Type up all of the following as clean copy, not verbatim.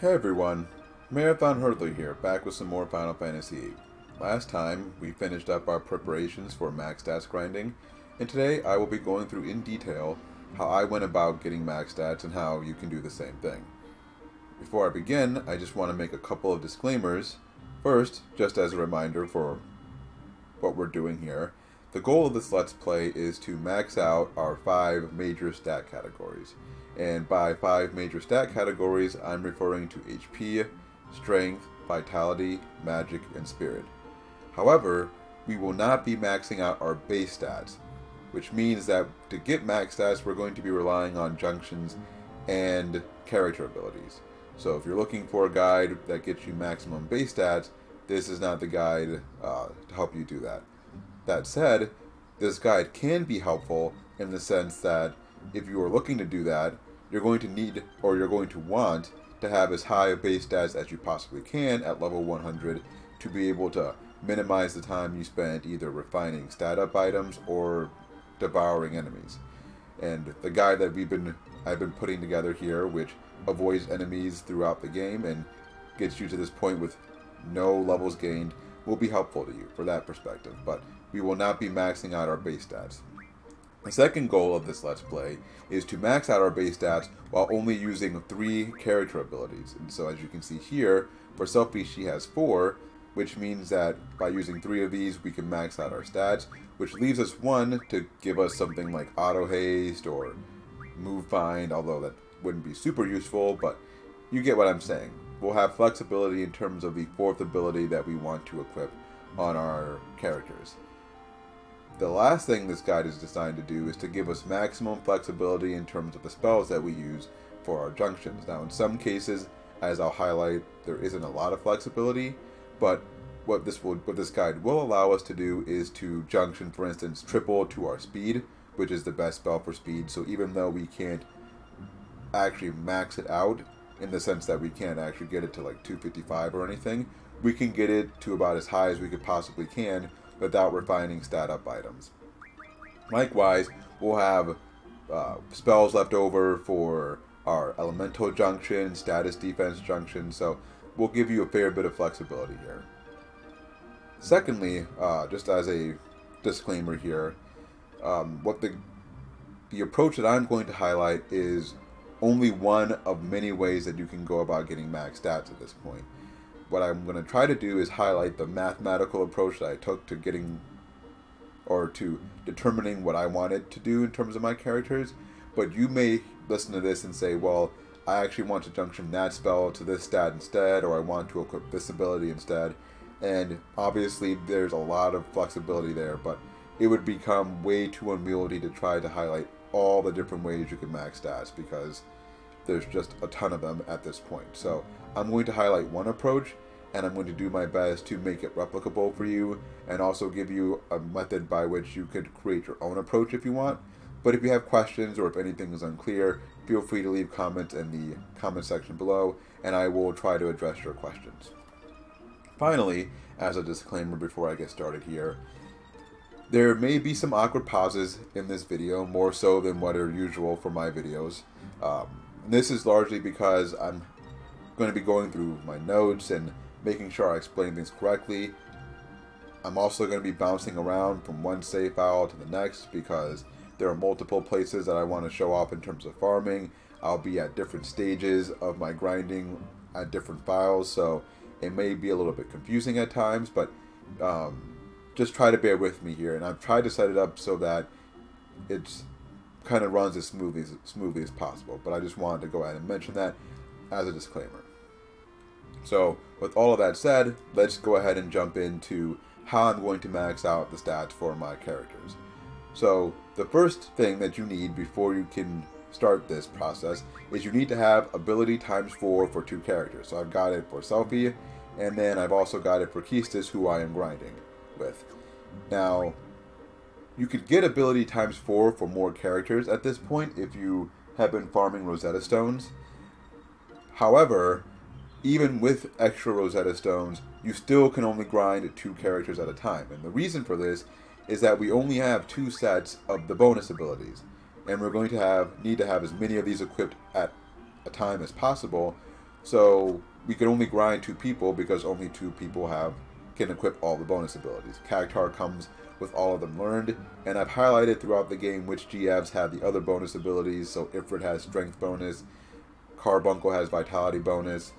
Hey everyone, Marathon Hurdler here, back with some more Final Fantasy VIII. Last time, we finished up our preparations for max stats grinding, and today I will be going through in detail how I went about getting max stats and how you can do the same thing. Before I begin, I just want to make a couple of disclaimers. First, just as a reminder for what we're doing here, the goal of this Let's Play is to max out our 5 major stat categories. And by 5 major stat categories, I'm referring to HP, Strength, Vitality, Magic, and Spirit. However, we will not be maxing out our base stats, which means that to get max stats, we're going to be relying on junctions and character abilities. So if you're looking for a guide that gets you maximum base stats, this is not the guide to help you do that. That said, this guide can be helpful in the sense that if you are looking to do that, you're going to need, or you're going to want, to have as high a base stats as you possibly can at level 100 to be able to minimize the time you spend either refining stat up items or devouring enemies. And the guide that I've been putting together here, which avoids enemies throughout the game and gets you to this point with no levels gained, will be helpful to you for that perspective, but we will not be maxing out our base stats. The second goal of this Let's Play is to max out our base stats while only using 3 character abilities. And so as you can see here, for Selphie she has 4, which means that by using 3 of these we can max out our stats, which leaves us 1 to give us something like Auto Haste or Move Find, although that wouldn't be super useful, but you get what I'm saying. We'll have flexibility in terms of the 4th ability that we want to equip on our characters. The last thing this guide is designed to do is to give us maximum flexibility in terms of the spells that we use for our junctions. Now in some cases, as I'll highlight, there isn't a lot of flexibility, but what this guide will allow us to do is to junction, for instance, triple to our speed, which is the best spell for speed. So even though we can't actually max it out, in the sense that we can't actually get it to like 255 or anything, we can get it to about as high as we could possibly can without refining stat up items. Likewise, we'll have spells left over for our elemental junction, status defense junction, so we'll give you a fair bit of flexibility here. Secondly, just as a disclaimer here, what the approach that I'm going to highlight is only one of many ways that you can go about getting max stats at this point. What I'm going to try to do is highlight the mathematical approach that I took to getting, or to determining what I wanted to do in terms of my characters, but you may listen to this and say, well, I actually want to junction that spell to this stat instead, or I want to equip this ability instead, and obviously there's a lot of flexibility there, but it would become way too unwieldy to try to highlight all the different ways you can max stats, because there's just a ton of them at this point. So I'm going to highlight one approach, and I'm going to do my best to make it replicable for you, and also give you a method by which you could create your own approach if you want. But if you have questions, or if anything is unclear, feel free to leave comments in the comment section below, and I will try to address your questions. Finally, as a disclaimer before I get started here, there may be some awkward pauses in this video, more so than what are usual for my videos. This is largely because I'm going to be going through my notes and making sure I explain things correctly. I'm also going to be bouncing around from one save file to the next because there are multiple places that I want to show off in terms of farming. I'll be at different stages of my grinding at different files, so it may be a little bit confusing at times, but just try to bear with me here, and I've tried to set it up so that it's kind of runs as smoothly as possible, but I just wanted to go ahead and mention that as a disclaimer. So with all of that said, let's go ahead and jump into how I'm going to max out the stats for my characters. So the first thing that you need before you can start this process is you need to have ability times 4 for 2 characters. So I've got it for Selphie, and then I've also got it for Keistis, who I am grinding with. Now, you could get ability times 4 for more characters at this point if you have been farming Rosetta Stones. However, even with extra Rosetta Stones, you still can only grind 2 characters at a time. And the reason for this is that we only have 2 sets of the bonus abilities, and we're going to need to have as many of these equipped at a time as possible, So we can only grind 2 people because only 2 people can equip all the bonus abilities. Cactar comes with all of them learned, and I've highlighted throughout the game which GFs have the other bonus abilities. So Ifrit has strength bonus, Carbuncle has vitality bonus,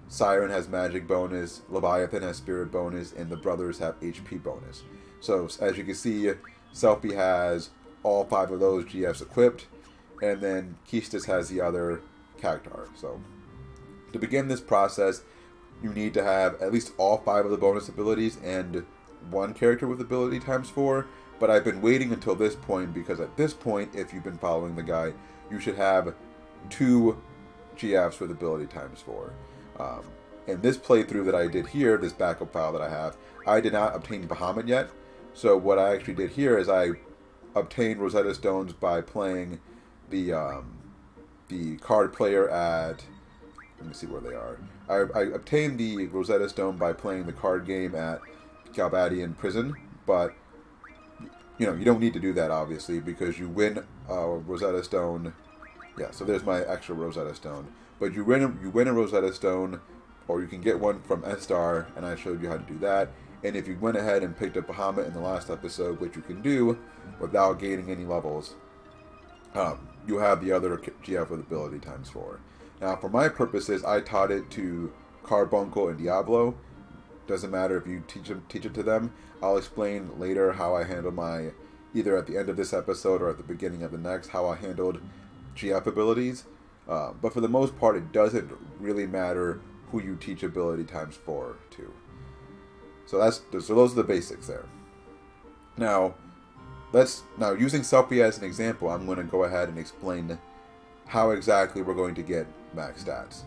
Siren has magic bonus, Leviathan has spirit bonus, and the brothers have HP bonus. So as you can see, Selphie has all 5 of those GFs equipped, and then Keistis has the other Cactar. So to begin this process, you need to have at least all 5 of the bonus abilities and 1 character with ability ×4, but I've been waiting until this point because at this point, if you've been following the guide, you should have 2 GFs with ability ×4. In this playthrough that I did here, this backup file that I have, I did not obtain Bahamut yet. So what I actually did here is I obtained Rosetta Stones by playing the card player at, let me see where they are. I obtained the Rosetta Stone by playing the card game at Galbadian Prison, but you know, you don't need to do that obviously because you win a Rosetta Stone. Yeah, so there's my extra Rosetta Stone. But you win a Rosetta Stone, or you can get one from S-Star, and I showed you how to do that. And if you went ahead and picked up Bahamut in the last episode, which you can do without gaining any levels, you have the other GF with ability ×4. Now, for my purposes, I taught it to Carbuncle and Diablo. Doesn't matter if you teach it to them. I'll explain later how I handle my, either at the end of this episode or at the beginning of the next, how I handled GF abilities. But for the most part, it doesn't really matter who you teach ability ×4 to. So those are the basics there. Now, using Selphie as an example, I'm going to go ahead and explain how exactly we're going to get max stats.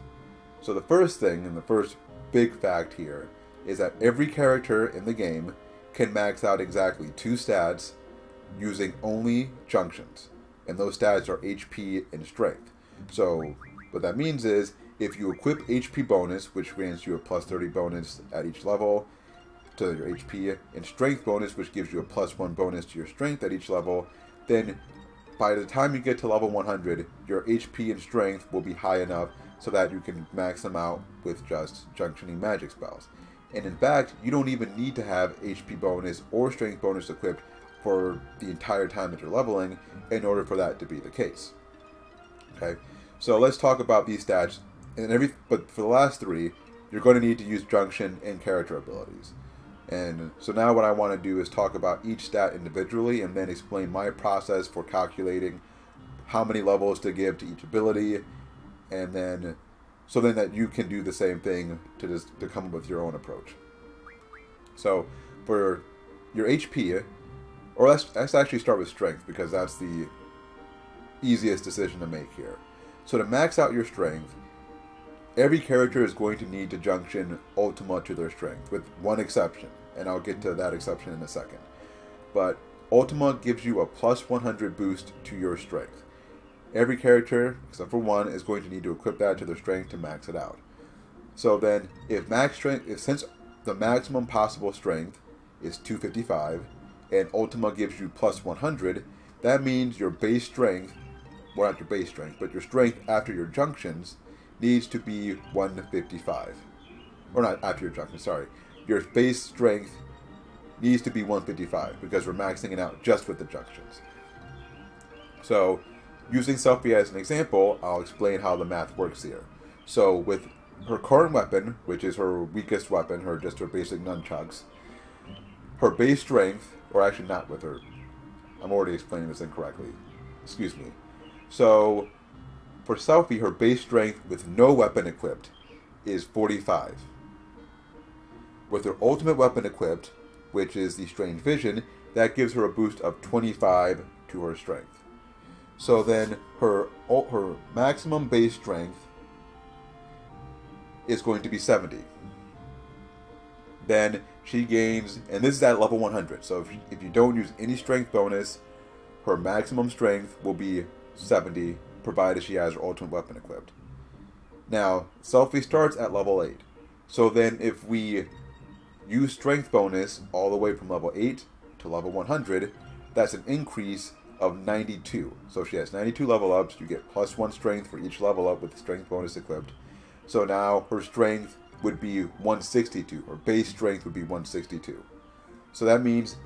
So the first thing, and the first big fact here, is that every character in the game can max out exactly 2 stats using only junctions. And those stats are HP and strength. So what that means is, if you equip HP bonus, which grants you a +30 bonus at each level to your HP, and strength bonus, which gives you a +1 bonus to your strength at each level, then by the time you get to level 100, your HP and strength will be high enough so that you can max them out with just junctioning magic spells. And in fact, you don't even need to have HP bonus or strength bonus equipped for the entire time that you're leveling in order for that to be the case. Okay, so let's talk about these stats. But for the last 3, you're going to need to use junction and character abilities. And so now what I want to do is talk about each stat individually and then explain my process for calculating how many levels to give to each ability, and then so then that you can do the same thing to come up with your own approach. So for your HP, or let's actually start with strength because that's the easiest decision to make here. So to max out your strength, every character is going to need to junction Ultima to their strength, with one exception, and I'll get to that exception in a second. But Ultima gives you a +100 boost to your strength. Every character, except for one, is going to need to equip that to their strength to max it out. So then, since the maximum possible strength is 255, and Ultima gives you +100, that means your base strength, well not your base strength, but your strength after your junctions needs to be 155. Or not after your junction, sorry. Your base strength needs to be 155 because we're maxing it out just with the junctions. So, using Selphie as an example, I'll explain how the math works here. So, with her current weapon, which is her weakest weapon, just her basic nunchucks, her base strength, or actually not with her, I'm already explaining this incorrectly. Excuse me. So, for Selphie, her base strength with no weapon equipped is 45. With her ultimate weapon equipped, which is the Strange Vision, that gives her a boost of 25 to her strength. So then her maximum base strength is going to be 70. Then she gains, and this is at level 100, so if you don't use any strength bonus, her maximum strength will be 70, provided she has her ultimate weapon equipped. Now, Selphie starts at level 8. So then if we use strength bonus all the way from level 8 to level 100, that's an increase of 92. So she has 92 level ups. You get +1 strength for each level up with the strength bonus equipped. So now her strength would be 162. Her base strength would be 162. So that means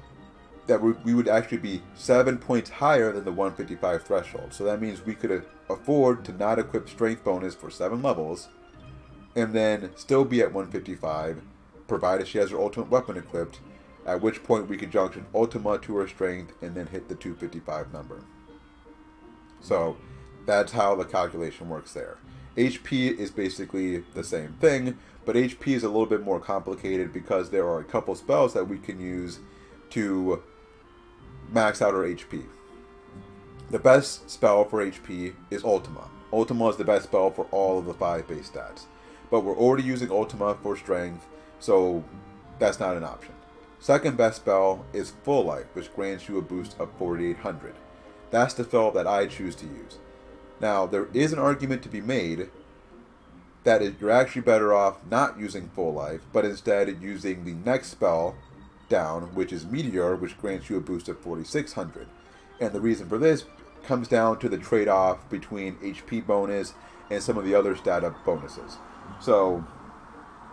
that we would actually be 7 points higher than the 155 threshold. So that means we could afford to not equip strength bonus for 7 levels and then still be at 155, provided she has her ultimate weapon equipped, at which point we could junction Ultima to her strength and then hit the 255 number. So that's how the calculation works there. HP is basically the same thing, but HP is a little bit more complicated because there are a couple spells that we can use to max out our HP. The best spell for HP is Ultima. Ultima is the best spell for all of the 5 base stats. But we're already using Ultima for strength, so that's not an option. Second best spell is Full Life, which grants you a boost of 4800. That's the spell that I choose to use. Now, there is an argument to be made that you're actually better off not using Full Life, but instead using the next spell down, which is Meteor, which grants you a boost of 4600. And the reason for this comes down to the trade-off between HP bonus and some of the other stat up bonuses. So,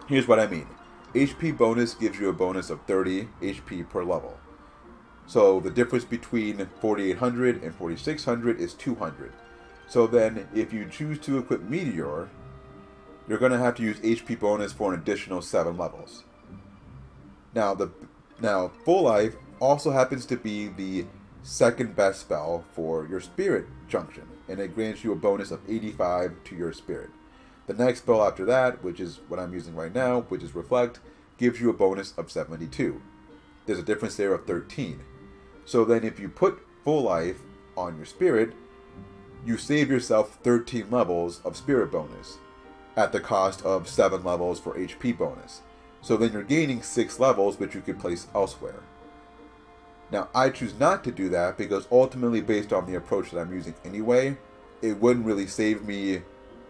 here's what I mean. HP bonus gives you a bonus of 30 HP per level. So the difference between 4800 and 4600 is 200. So then, if you choose to equip Meteor, you're going to have to use HP bonus for an additional 7 levels. Now, Full Life also happens to be the second best spell for your Spirit Junction, and it grants you a bonus of 85 to your Spirit. The next spell after that, which is what I'm using right now, which is Reflect, gives you a bonus of 72. There's a difference there of 13. So then if you put Full Life on your Spirit, you save yourself 13 levels of Spirit bonus at the cost of 7 levels for HP bonus. So then you're gaining 6 levels, which you could place elsewhere. Now, I choose not to do that because ultimately, based on the approach that I'm using anyway, it wouldn't really save me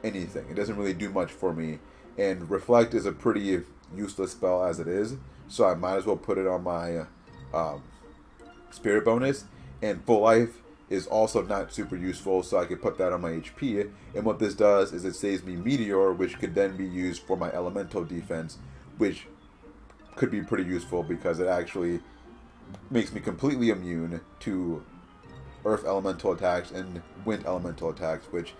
anything. It doesn't really do much for me. And Reflect is a pretty useless spell as it is, so I might as well put it on my Spirit bonus. And Full Life is also not super useful, so I could put that on my HP. And what this does is it saves me Meteor, which could then be used for my Elemental defense, which could be pretty useful because it actually makes me completely immune to Earth Elemental attacks and Wind Elemental attacks, which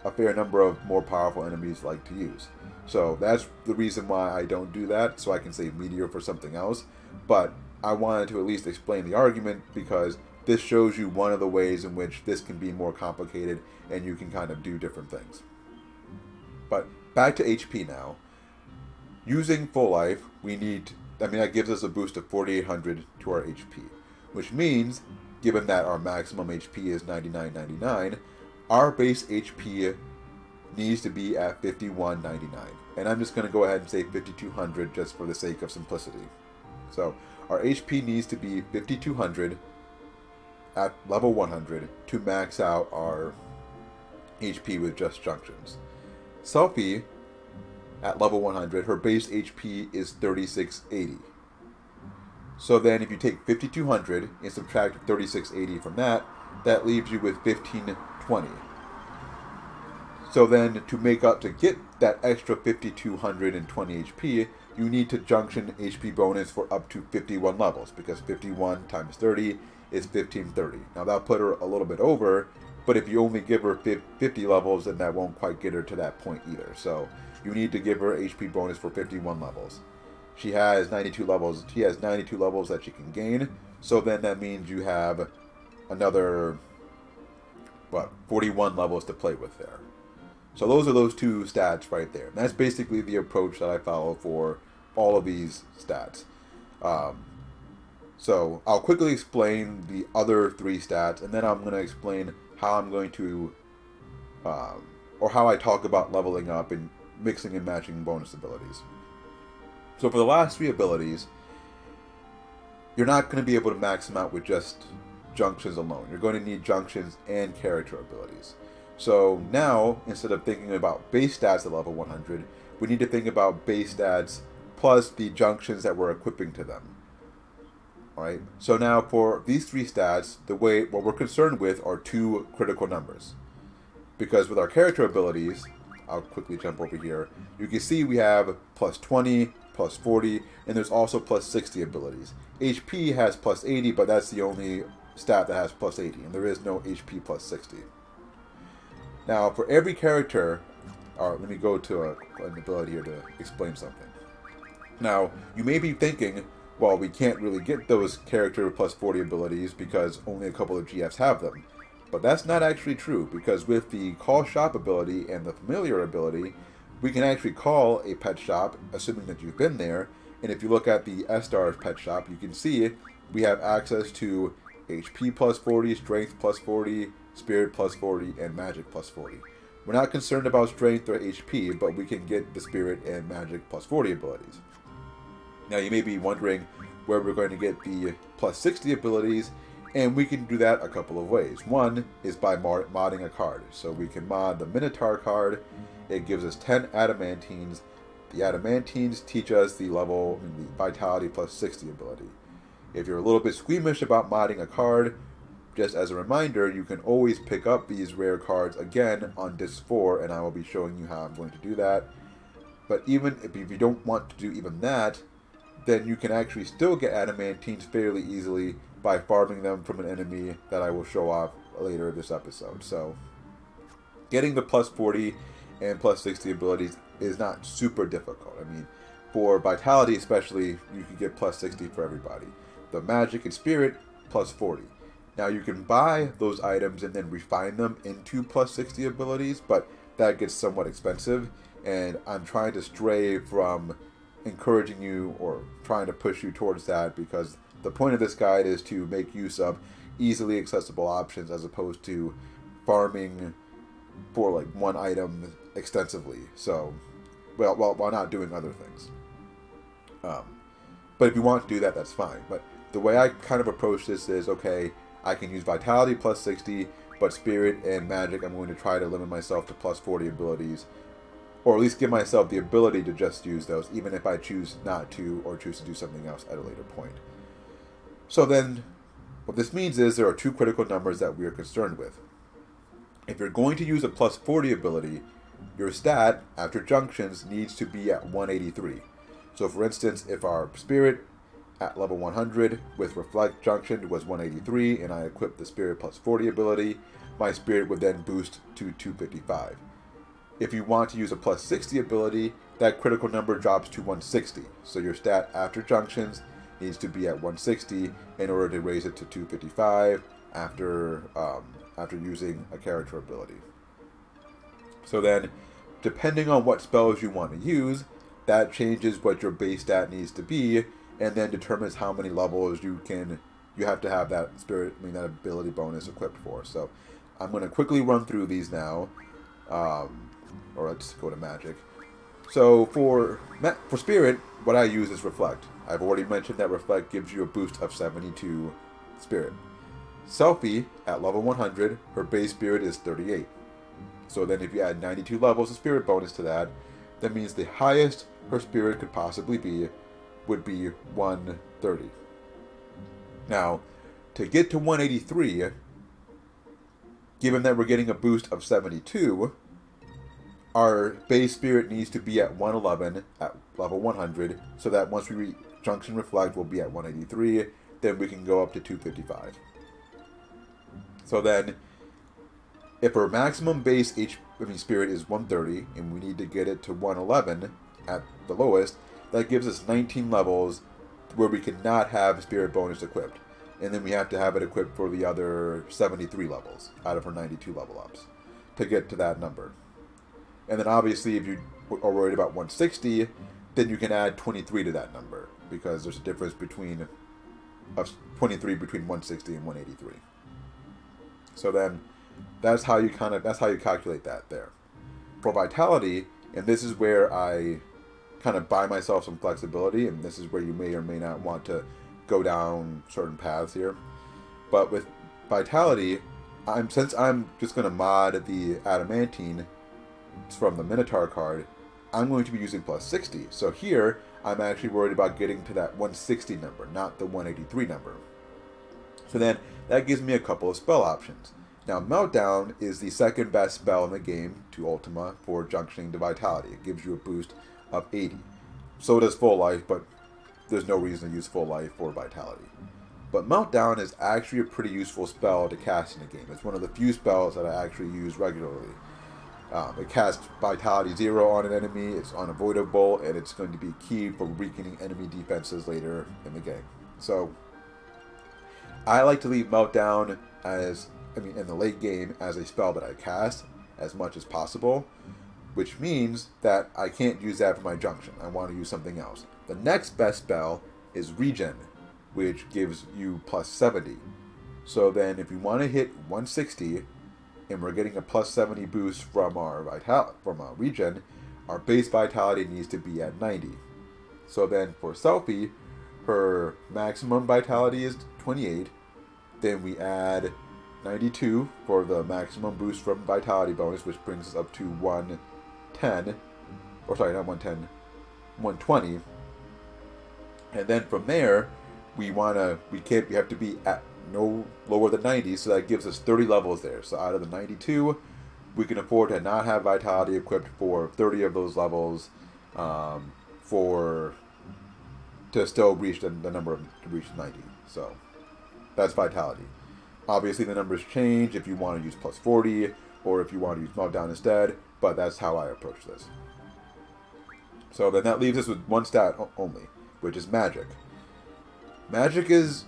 a fair number of more powerful enemies like to use. So that's the reason why I don't do that, so I can save Meteor for something else. But I wanted to at least explain the argument because this shows you one of the ways in which this can be more complicated and you can kind of do different things. But back to HP now. Using Full Life, that gives us a boost of 4800 to our HP, which means, given that our maximum HP is 9999, our base HP needs to be at 5199. And I'm just going to go ahead and say 5200 just for the sake of simplicity. So our HP needs to be 5200 at level 100 to max out our HP with just junctions. Selphie, at level 100, her base HP is 3680. So then if you take 5200 and subtract 3680 from that, that leaves you with 1520. So then to get that extra 5220 HP, you need to junction HP bonus for up to 51 levels, because 51 times 30 is 1530. Now that'll put her a little bit over, but if you only give her 50 levels, then that won't quite get her to that point either. So you need to give her HP bonus for 51 levels. She has 92 levels. She has 92 levels that she can gain. So then that means you have another, 41 levels to play with there. So those are those two stats right there. And that's basically the approach that I follow for all of these stats. So I'll quickly explain the other 3 stats, and then I'm going to explain how I'm going to, or how I talk about leveling up and mixing and matching bonus abilities. So for the last 3 abilities, you're not going to be able to max them out with just junctions alone. You're going to need junctions and character abilities. So now, instead of thinking about base stats at level 100, we need to think about base stats plus the junctions that we're equipping to them. Alright, so now for these three stats, what we're concerned with are two critical numbers. Because with our character abilities, I'll quickly jump over here, you can see we have plus 20, plus 40, and there's also plus 60 abilities. HP has plus 80, but that's the only stat that has plus 80, and there is no HP plus 60. Now, for every character, let me go to an ability here to explain something. Now, you may be thinking, well, we can't really get those character plus 40 abilities because only a couple of GFs have them. But that's not actually true, because with the call shop ability and the familiar ability, we can actually call a pet shop, assuming that you've been there, and if you look at the S-Stars pet shop, you can see we have access to HP plus 40, Strength plus 40, Spirit plus 40, and Magic plus 40. We're not concerned about Strength or HP, but we can get the Spirit and Magic plus 40 abilities. Now you may be wondering where we're going to get the plus 60 abilities, and we can do that a couple of ways. One is by modding a card. So we can mod the Minotaur card. It gives us 10 adamantines. The adamantines teach us the Vitality plus 60 ability. If you're a little bit squeamish about modding a card, just as a reminder, you can always pick up these rare cards again on Disc 4, and I will be showing you how I'm going to do that. But even if you don't want to do even that, then you can actually still get adamantines fairly easily by farming them from an enemy that I will show off later this episode. So, getting the plus 40 and plus 60 abilities is not super difficult. I mean, for Vitality especially, you can get plus 60 for everybody. The Magic and Spirit, plus 40. Now you can buy those items and then refine them into plus 60 abilities, but that gets somewhat expensive, and I'm trying to stray from encouraging you or trying to push you towards that, because the point of this guide is to make use of easily accessible options as opposed to farming for like one item extensively. So, well, while not doing other things. But if you want to do that, that's fine. But the way I kind of approach this is, okay, I can use Vitality plus 60, but Spirit and Magic, I'm going to try to limit myself to plus 40 abilities. Or at least give myself the ability to just use those, even if I choose not to, or choose to do something else at a later point. So then, what this means is there are two critical numbers that we are concerned with. If you're going to use a plus 40 ability, your stat, after junctions, needs to be at 183. So for instance, if our Spirit at level 100 with Reflect Junction was 183, and I equipped the Spirit plus 40 ability, my Spirit would then boost to 255. If you want to use a plus 60 ability, that critical number drops to 160. So your stat after junctions needs to be at 160 in order to raise it to 255 after using a character ability. So then, depending on what spells you want to use, that changes what your base stat needs to be, and then determines how many levels you have to have that that ability bonus equipped for. So I'm going to quickly run through these now. Or let's go to Magic. So for Spirit, what I use is Reflect. I've already mentioned that Reflect gives you a boost of 72 Spirit. Selphie, at level 100, her base Spirit is 38. So then if you add 92 levels of Spirit bonus to that, that means the highest her Spirit could possibly be would be 130. Now, to get to 183, given that we're getting a boost of 72, our base Spirit needs to be at 111 at level 100, so that once we reach Junction Reflect, we'll be at 183, then we can go up to 255. So then, if our maximum base Spirit is 130, and we need to get it to 111 at the lowest, that gives us 19 levels where we cannot have Spirit bonus equipped. And then we have to have it equipped for the other 73 levels out of her 92 level ups to get to that number. And then obviously if you are worried about 160, then you can add 23 to that number, because there's a difference between 23 between 160 and 183. So then that's how you calculate that there. For Vitality, and this is where I kind of buy myself some flexibility, and this is where you may or may not want to go down certain paths here. But with Vitality, since I'm just going to mod the Adamantine from the Minotaur card, I'm going to be using plus 60. So here, I'm actually worried about getting to that 160 number, not the 183 number. So then, that gives me a couple of spell options. Now, Meltdown is the second best spell in the game to Ultima for junctioning to Vitality. It gives you a boost of 80. So does Full Life, but there's no reason to use Full Life for Vitality. But Meltdown is actually a pretty useful spell to cast in the game. It's one of the few spells that I actually use regularly. It casts Vitality 0 on an enemy, it's unavoidable, and it's going to be key for weakening enemy defenses later in the game. So, I like to leave Meltdown in the late game as a spell that I cast as much as possible, which means that I can't use that for my Junction. I want to use something else. The next best spell is Regen, which gives you plus 70. So then if you want to hit 160, and we're getting a plus 70 boost from our Regen, our base Vitality needs to be at 90. So then for Selphie, her maximum Vitality is 28. Then we add 92 for the maximum boost from Vitality bonus, which brings us up to 110. Or sorry, not 110, 120. And then from there, we have to be at no lower than 90, so that gives us 30 levels there. So out of the 92, we can afford to not have Vitality equipped for 30 of those levels to still reach the number to reach 90. So that's Vitality. Obviously the numbers change if you want to use plus 40 or if you want to use Meltdown instead, but that's how I approach this. So then that leaves us with one stat only, which is Magic. Magic is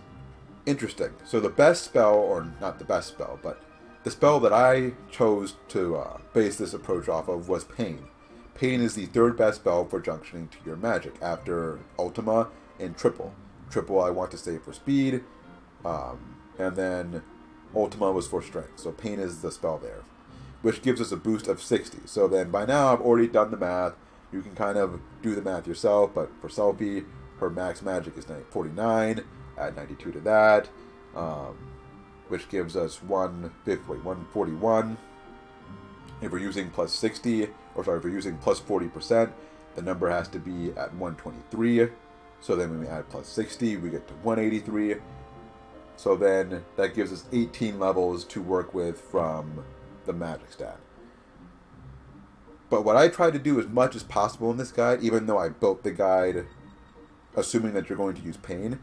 interesting. So the best spell, or not the best spell, but the spell that I chose to base this approach off of was Pain. Pain is the third best spell for junctioning to your magic after Ultima and Triple. Triple I want to save for speed, and then Ultima was for strength. So Pain is the spell there, which gives us a boost of 60. So then by now I've already done the math. You can kind of do the math yourself, but for Selphie, her max magic is 49. Add 92 to that, which gives us 141. If we're using plus 60, if we're using plus 40%, the number has to be at 123. So then when we add plus 60, we get to 183. So then that gives us 18 levels to work with from the magic stat. But what I try to do as much as possible in this guide, even though I built the guide assuming that you're going to use Pain,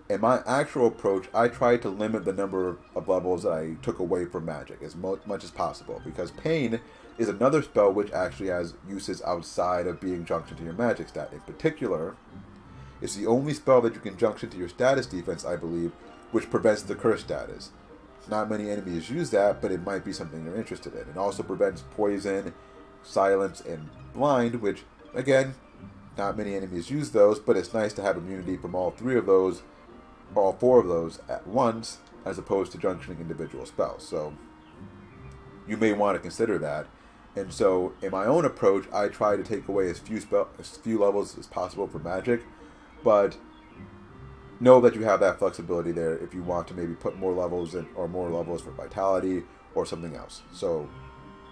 in my actual approach, I tried to limit the number of levels that I took away from magic as much as possible, because Pain is another spell which actually has uses outside of being junctioned to your magic stat. In particular, it's the only spell that you can junction to your status defense, I believe, which prevents the curse status. Not many enemies use that, but it might be something you're interested in. It also prevents poison, silence, and blind, which, again, not many enemies use those, but it's nice to have immunity from all four of those at once, as opposed to junctioning individual spells. So you may want to consider that. And so in my own approach, I try to take away as few levels as possible for magic, but know that you have that flexibility there if you want to maybe put more levels in, or more levels for Vitality or something else. So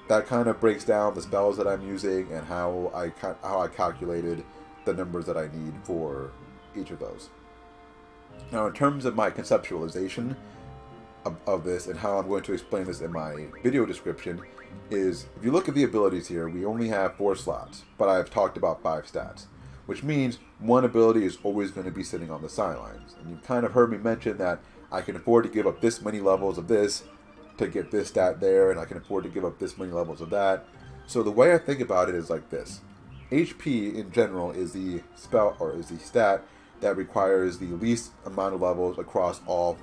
that kind of breaks down the spells that I'm using and how I calculated the numbers that I need for each of those. Now, in terms of my conceptualization of this and how I'm going to explain this in my video description, is if you look at the abilities here, we only have 4 slots, but I've talked about 5 stats, which means one ability is always going to be sitting on the sidelines. And you've kind of heard me mention that I can afford to give up this many levels of this to get this stat there, and I can afford to give up this many levels of that. So the way I think about it is like this. HP in general is the spell, or is the stat that requires the least amount of levels across all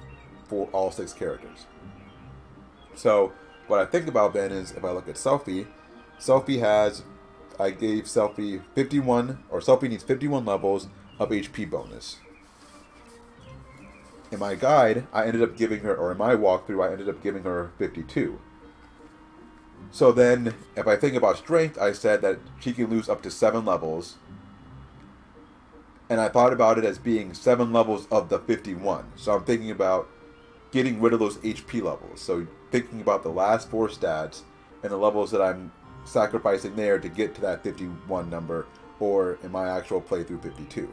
6 characters. So what I think about then is, if I look at Selphie, I gave Selphie 51, or Selphie needs 51 levels of HP bonus. In my guide, I ended up giving her, or in my walkthrough, I ended up giving her 52. So then, if I think about strength, I said that she can lose up to 7 levels. And I thought about it as being 7 levels of the 51. So I'm thinking about getting rid of those HP levels. So thinking about the last 4 stats and the levels that I'm sacrificing there to get to that 51 number or in my actual playthrough 52.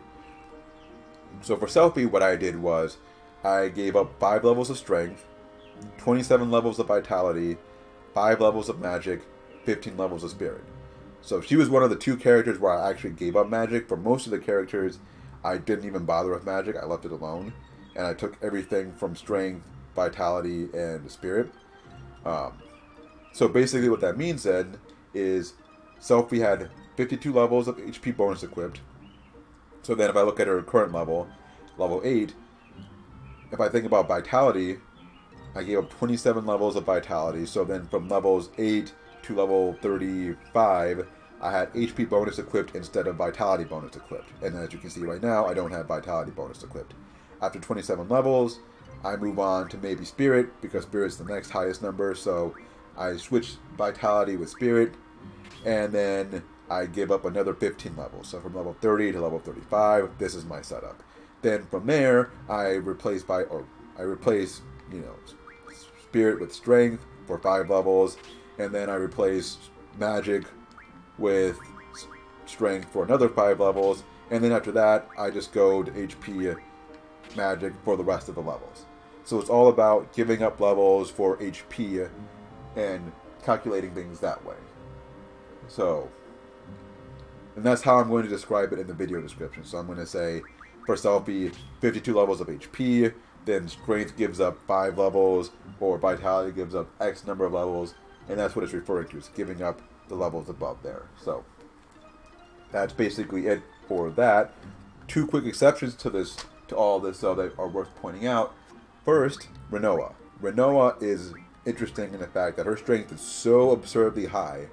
So for Selphie, what I did was I gave up 5 levels of strength, 27 levels of vitality, 5 levels of magic, 15 levels of spirit. So she was one of the 2 characters where I actually gave up magic. For most of the characters, I didn't even bother with magic. I left it alone. And I took everything from strength, vitality, and spirit. So basically what that means then is Selphie had 52 levels of HP bonus equipped. So then if I look at her current level, level 8, if I think about vitality, I gave up 27 levels of vitality. So then from levels 8 to level 35, I had HP bonus equipped instead of vitality bonus equipped. And as you can see right now, I don't have vitality bonus equipped. After 27 levels, I move on to maybe spirit, because spirit's the next highest number. So I switch vitality with spirit, and then I give up another 15 levels. So from level 30 to level 35, this is my setup. Then from there, I replace spirit with strength for 5 levels, and then I replace magic with strength for another 5 levels, and then after that, I just go to HP magic for the rest of the levels. So it's all about giving up levels for HP and calculating things that way. So, and that's how I'm going to describe it in the video description. So I'm going to say, for Selphie, 52 levels of HP, then strength gives up 5 levels, or vitality gives up X number of levels, and that's what it's referring to. It's giving up the levels above there. So that's basically it for that. 2 quick exceptions to all this, though, that are worth pointing out. First, Rinoa. Rinoa is interesting in the fact that her strength is so absurdly high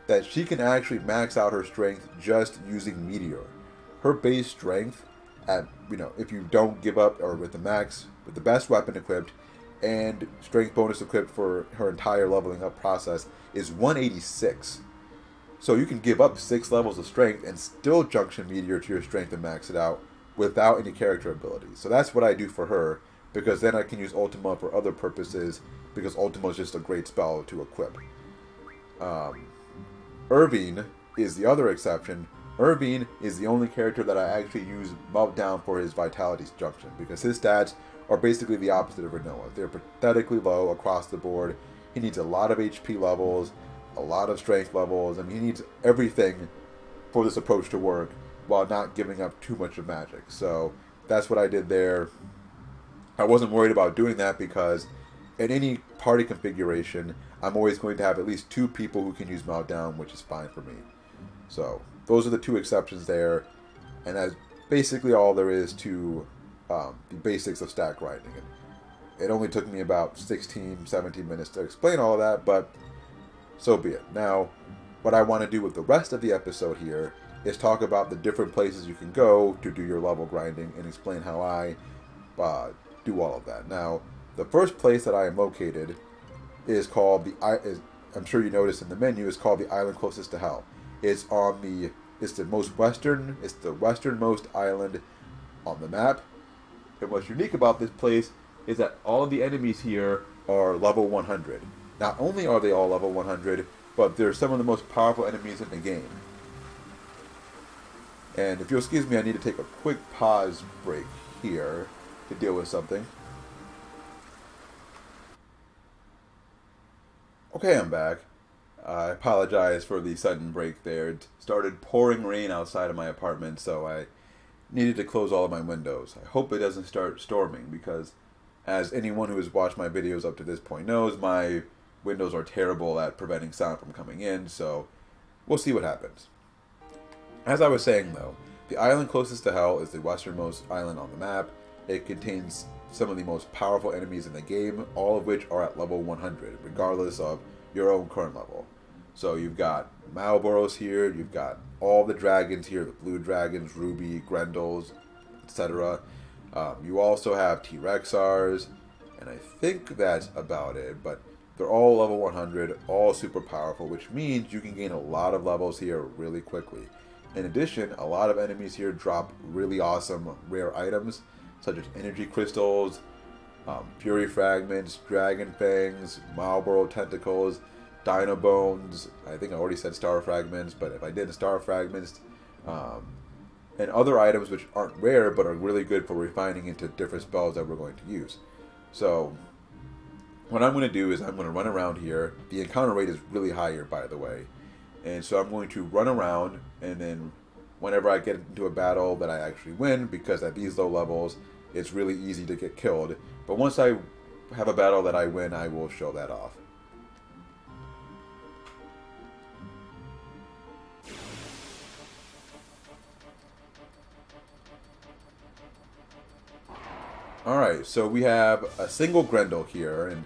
that she can actually max out her strength just using Meteor. Her base strength, at if you don't give up, or with the best weapon equipped and strength bonus equipped for her entire leveling up process, is 186. So you can give up 6 levels of strength and still Junction Meteor to your strength and max it out without any character abilities. So that's what I do for her, because then I can use Ultima for other purposes, because Ultima is just a great spell to equip. Irvine is the other exception. Irvine is the only character that I actually use Meltdown for his Vitality Junction, because his stats are basically the opposite of Rinoa. They're pathetically low across the board. He needs a lot of HP levels, a lot of strength levels. I mean, he needs everything for this approach to work while not giving up too much of magic. So that's what I did there. I wasn't worried about doing that because in any party configuration, I'm always going to have at least 2 people who can use Meltdown, which is fine for me. So those are the 2 exceptions there, and that's basically all there is to the basics of stack grinding. It only took me about 16, 17 minutes to explain all of that, but so be it. Now, what I want to do with the rest of the episode here is talk about the different places you can go to do your level grinding and explain how I do all of that. Now, the first place that I am located is called I'm sure you noticed in the menu, is called the island closest to hell. It's the westernmost island on the map. And what's unique about this place is that all of the enemies here are level 100. Not only are they all level 100, but they're some of the most powerful enemies in the game. And if you'll excuse me, I need to take a quick pause break here to deal with something. Okay, I'm back. I apologize for the sudden break there. It started pouring rain outside of my apartment, so I needed to close all of my windows. I hope it doesn't start storming, because as anyone who has watched my videos up to this point knows, my windows are terrible at preventing sound from coming in, so we'll see what happens. As I was saying, though, the island closest to hell is the westernmost island on the map. It contains some of the most powerful enemies in the game, all of which are at level 100, regardless of your own current level. So you've got Malboros here, you've got all the dragons here, the blue dragons, Ruby, Grendels, etc. You also have T-Rexars, and I think that's about it, but they're all level 100, all super powerful, which means you can gain a lot of levels here really quickly. In addition, a lot of enemies here drop really awesome rare items, such as energy crystals, fury fragments, dragon fangs, Marlboro tentacles, dino bones. I think I already said star fragments, but if I did star fragments, and other items which aren't rare but are really good for refining into different spells that we're going to use. So what I'm going to do is I'm going to run around here. The encounter rate is really high here, by the way. And so I'm going to run around, and then whenever I get into a battle that I actually win, because at these low levels it's really easy to get killed. But once I have a battle that I win, I will show that off. Alright, so we have a single Grendel here, and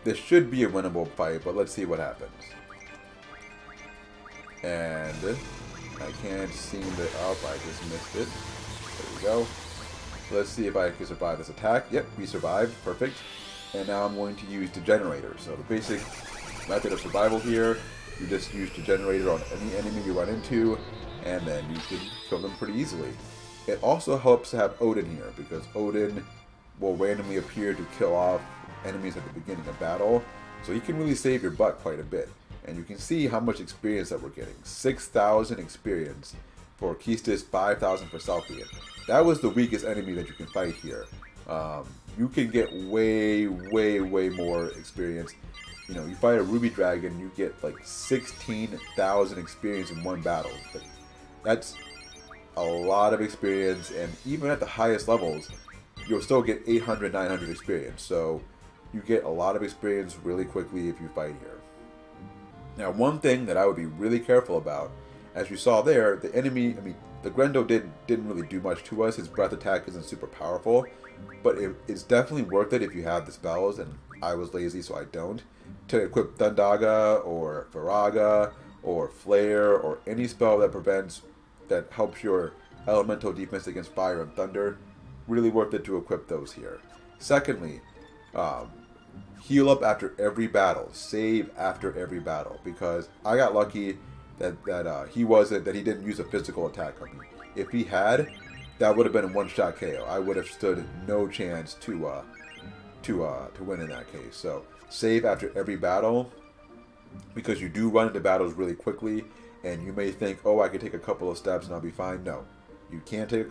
this should be a winnable fight, but let's see what happens. And I can't seem to... Oh, I just missed it. There we go. Let's see if I can survive this attack. Yep, we survived. Perfect. And now I'm going to use Degenerator. So the basic method of survival here, you just use Degenerator on any enemy you run into, and then you can kill them pretty easily. It also helps to have Odin here, because Odin will randomly appear to kill off enemies at the beginning of battle, so he can really save your butt quite a bit. And you can see how much experience that we're getting. 6,000 experience for Keistis, 5,000 for Selphie. That was the weakest enemy that you can fight here. You can get way more experience. You know, you fight a Ruby Dragon, you get like 16,000 experience in one battle. That's a lot of experience, and even at the highest levels, you'll still get 800, 900 experience. So you get a lot of experience really quickly if you fight here. Now, one thing that I would be really careful about, as you saw there, the enemy, the Grendel didn't really do much to us. His breath attack isn't super powerful, but it's definitely worth it if you have the spells, and I was lazy so I don't, to equip Thundaga or Viraga or Flare or any spell that helps your elemental defense against fire and thunder. Really worth it to equip those here. Secondly, heal up after every battle, save after every battle, because I got lucky that he didn't use a physical attack on me. If he had, that would have been a one-shot KO. I would have stood no chance to win in that case. So save after every battle, because you do run into battles really quickly, and you may think, oh, I could take a couple of steps and I'll be fine. No, you can't take.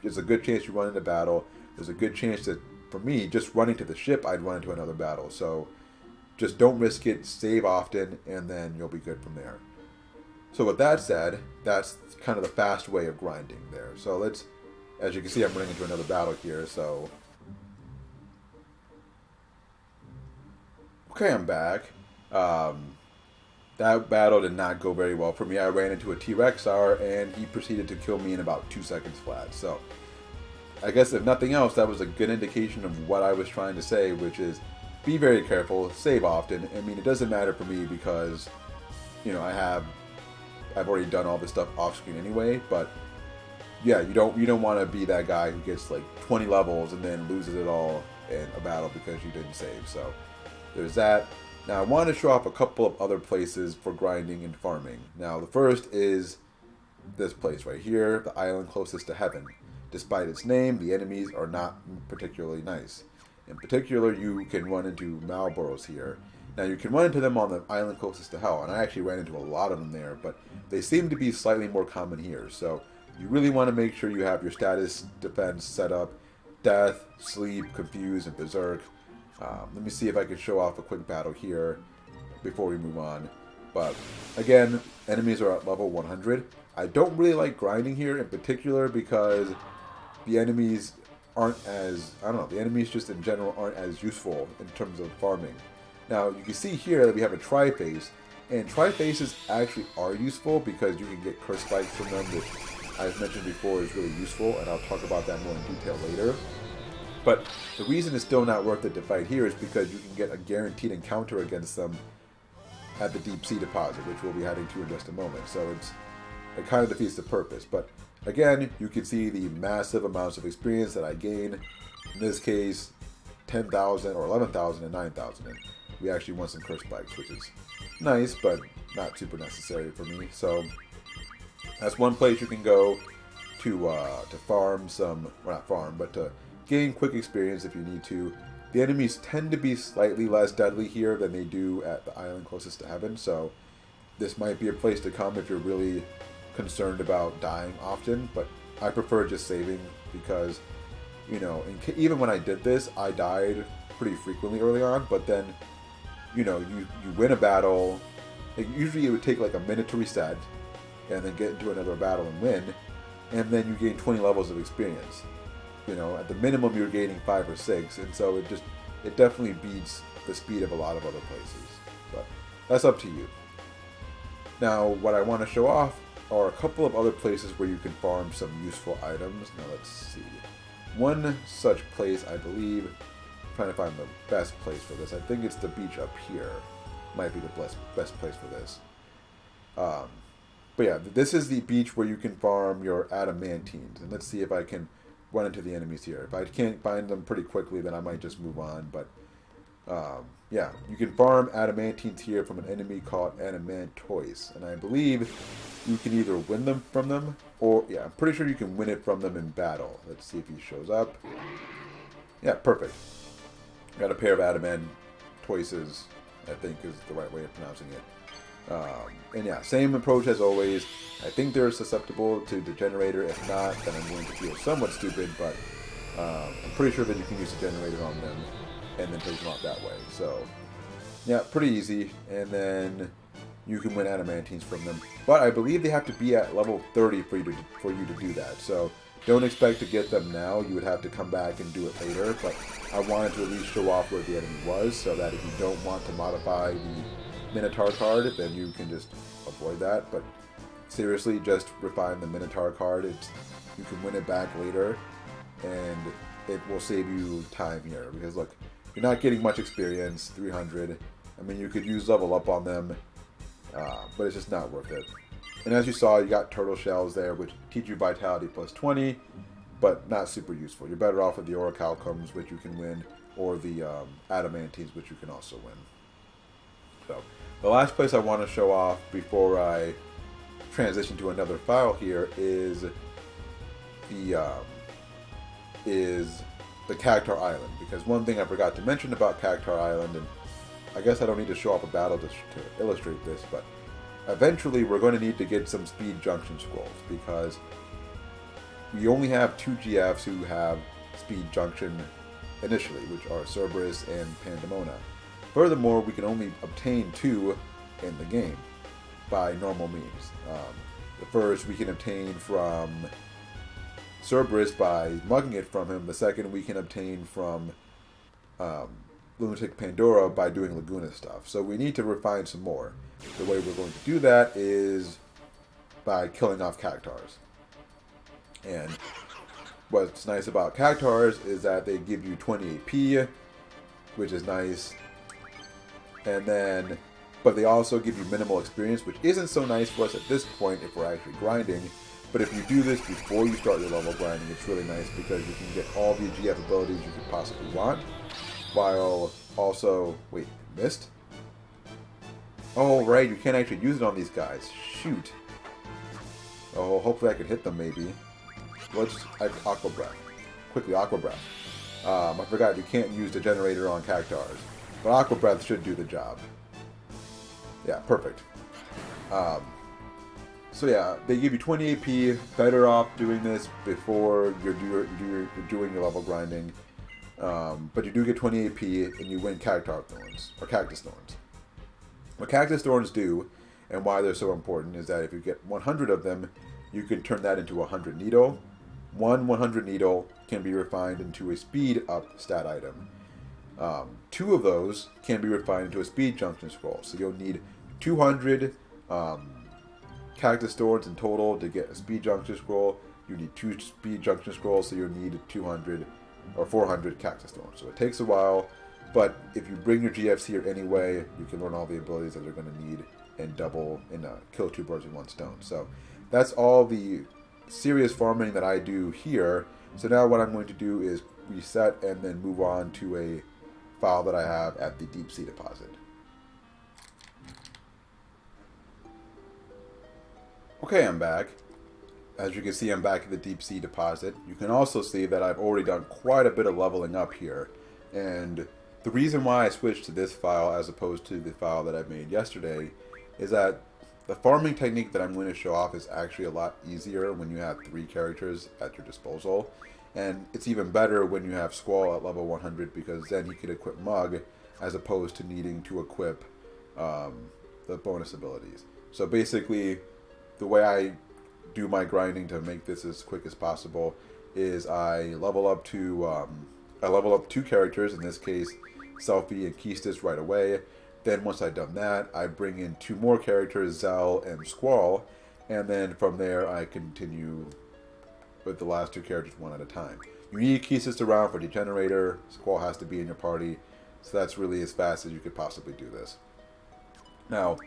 There's a good chance you run into battle. There's a good chance that, for me, just running to the ship, I'd run into another battle. So just don't risk it, save often, and then you'll be good from there. So with that said, that's kind of the fast way of grinding there. So let's, as you can see, I'm running into another battle here, so... Okay, I'm back. That battle did not go very well for me. I ran into a T-Rexar, and he proceeded to kill me in about 2 seconds flat. So I guess if nothing else, that was a good indication of what I was trying to say, which is be very careful, save often. I mean, it doesn't matter for me because, you know, I've already done all this stuff off screen anyway, but yeah, you don't want to be that guy who gets like 20 levels and then loses it all in a battle because you didn't save. So there's that. Now I want to show off a couple of other places for grinding and farming. Now the first is this place right here, the island closest to heaven. Despite its name, the enemies are not particularly nice. In particular, you can run into Malboros here. Now you can run into them on the island closest to hell, and I actually ran into a lot of them there, but they seem to be slightly more common here. So you really want to make sure you have your status defense set up: death, sleep, confuse, and berserk. Let me see if I can show off a quick battle here before we move on. But again, enemies are at level 100. I don't really like grinding here in particular because the enemies aren't as, I don't know, the enemies just in general aren't as useful in terms of farming. Now you can see here that we have a Tri-Face, and Tri-Faces actually are useful because you can get curse spikes from them, which I've mentioned before is really useful, and I'll talk about that more in detail later. But the reason it's still not worth it to fight here is because you can get a guaranteed encounter against them at the deep sea deposit, which we'll be heading to in just a moment. So it kind of defeats the purpose. But again, you can see the massive amounts of experience that I gain. In this case, 10,000 or 11,000 and 9,000. And we actually won some curse spikes, which is nice, but not super necessary for me. So that's one place you can go to farm some, well, not farm, but to gain quick experience if you need to. The enemies tend to be slightly less deadly here than they do at the island closest to heaven, so this might be a place to come if you're really concerned about dying often, but I prefer just saving because, you know, even when I did this, I died pretty frequently early on, but then, you know, you win a battle. Like, usually it would take like a minute to reset, and then get into another battle and win, and then you gain 20 levels of experience. You know, at the minimum you're gaining 5 or 6, and so it definitely beats the speed of a lot of other places. But that's up to you. Now, what I want to show off are a couple of other places where you can farm some useful items. Now let's see. One such place, I believe, I'm trying to find the best place for this. I think it's the beach up here. Might be the best place for this. But yeah, this is the beach where you can farm your adamantines. And let's see if I can run into the enemies here. If I can't find them pretty quickly, then I might just move on. But yeah, you can farm adamantines here from an enemy called Animantois. And I believe you can either win them from them, or, yeah, I'm pretty sure you can win it from them in battle. Let's see if he shows up. Yeah, perfect. Got a pair of Adamantoises, I think is the right way of pronouncing it. And yeah, same approach as always. I think they're susceptible to the generator. If not, then I'm going to feel somewhat stupid, but I'm pretty sure that you can use the generator on them and then take them out that way. So yeah, pretty easy. And then you can win adamantines from them. But I believe they have to be at level 30 for you to do that. So don't expect to get them now. You would have to come back and do it later. But I wanted to at least show off where the enemy was, so that if you don't want to modify the Minotaur card, then you can just avoid that. But seriously, just refine the Minotaur card. You can win it back later, and it will save you time here. Because look, you're not getting much experience, 300. I mean, you could use level up on them, but it's just not worth it. And as you saw, you got turtle shells there, which teach you vitality plus 20, but not super useful. You're better off with the orichalcums, which you can win, or the adamantines, which you can also win. So the last place I want to show off before I transition to another file here is the Cactar Island. Because one thing I forgot to mention about Cactar Island, and I guess I don't need to show off a battle to illustrate this, but eventually we're going to need to get some speed junction scrolls, because we only have 2 GFs who have speed junction initially, which are Cerberus and Pandemona. Furthermore, we can only obtain 2 in the game by normal means. The first we can obtain from Cerberus by mugging it from him. The second we can obtain from Lunatic Pandora by doing Laguna stuff. So we need to refine some more. The way we're going to do that is by killing off Cactars. And what's nice about Cactars is that they give you 20 AP, which is nice. And then, but they also give you minimal experience, which isn't so nice for us at this point if we're actually grinding. But if you do this before you start your level grinding, it's really nice because you can get all the GF abilities you could possibly want, while also, wait, missed? Oh, right, you can't actually use it on these guys. Shoot. Oh, hopefully I can hit them maybe. Let's Aqua Breath. Quickly, Aqua Breath. I forgot you can't use the generator on Cactars. But Aqua Breath should do the job. Yeah, perfect. So yeah, they give you 20 AP. Better off doing this before you're doing your level grinding. But you do get 20 AP and you win Cactar Thorns, or Cactus Thorns. What Cactus Thorns do, and why they're so important, is that if you get 100 of them, you can turn that into a 100 needle. One 100 needle can be refined into a speed up stat item. 2 of those can be refined into a speed junction scroll. So you'll need 200 Cactus Thorns in total to get a speed junction scroll. You need 2 speed junction scrolls, so you'll need 200 or 400 Cactus Thorns. So it takes a while, but if you bring your GFs here anyway, you can learn all the abilities that you're going to need and kill 2 birds with 1 stone. So that's all the serious farming that I do here. So now what I'm going to do is reset and then move on to a file that I have at the deep sea deposit. Okay, I'm back. As you can see, I'm back at the deep sea deposit. You can also see that I've already done quite a bit of leveling up here. And the reason why I switched to this file as opposed to the file that I made yesterday is that The farming technique that I'm going to show off is actually a lot easier when you have 3 characters at your disposal. And it's even better when you have Squall at level 100, because then he could equip Mug as opposed to needing to equip the bonus abilities. So basically, the way I do my grinding to make this as quick as possible is I level up 2 characters, in this case Selphie and Keistis, right away. Then once I've done that, I bring in 2 more characters, Zell and Squall, and then from there I continue with the last 2 characters one at a time. You need Keistis around for Degenerator. Squall has to be in your party, so that's really as fast as you could possibly do this. Now,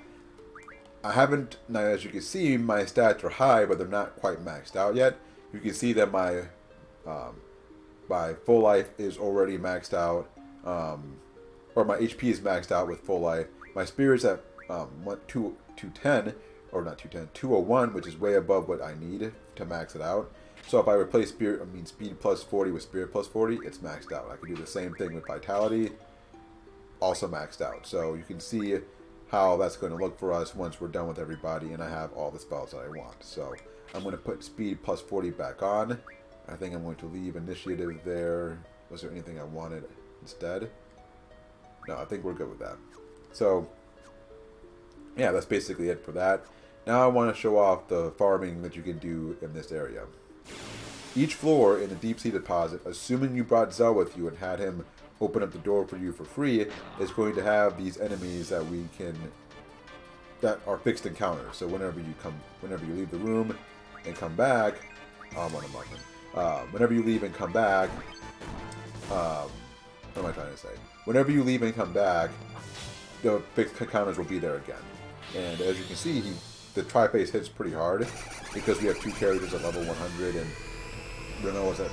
as you can see, my stats are high, but they're not quite maxed out yet. You can see that my full life is already maxed out, or my HP is maxed out with full life. My spirit's at 210, or not 210, 201, which is way above what I need to max it out. So if I replace speed plus 40 with spirit plus 40, it's maxed out. I can do the same thing with vitality, also maxed out. So you can see how that's going to look for us once we're done with everybody and I have all the spells that I want. So I'm going to put speed plus 40 back on. I think I'm going to leave initiative there. Was there anything I wanted instead? No, I think we're good with that. So yeah, that's basically it for that. Now I want to show off the farming that you can do in this area. Each floor in the deep sea deposit, assuming you brought Zell with you and had him open up the door for you for free, is going to have these enemies that are fixed encounters. So whenever you leave the room and come back, whenever you leave and come back, what am I trying to say? Whenever you leave and come back, the fixed encounters will be there again. And as you can see, the tri-phase hits pretty hard because we have 2 characters at level 100 and Rinoa is at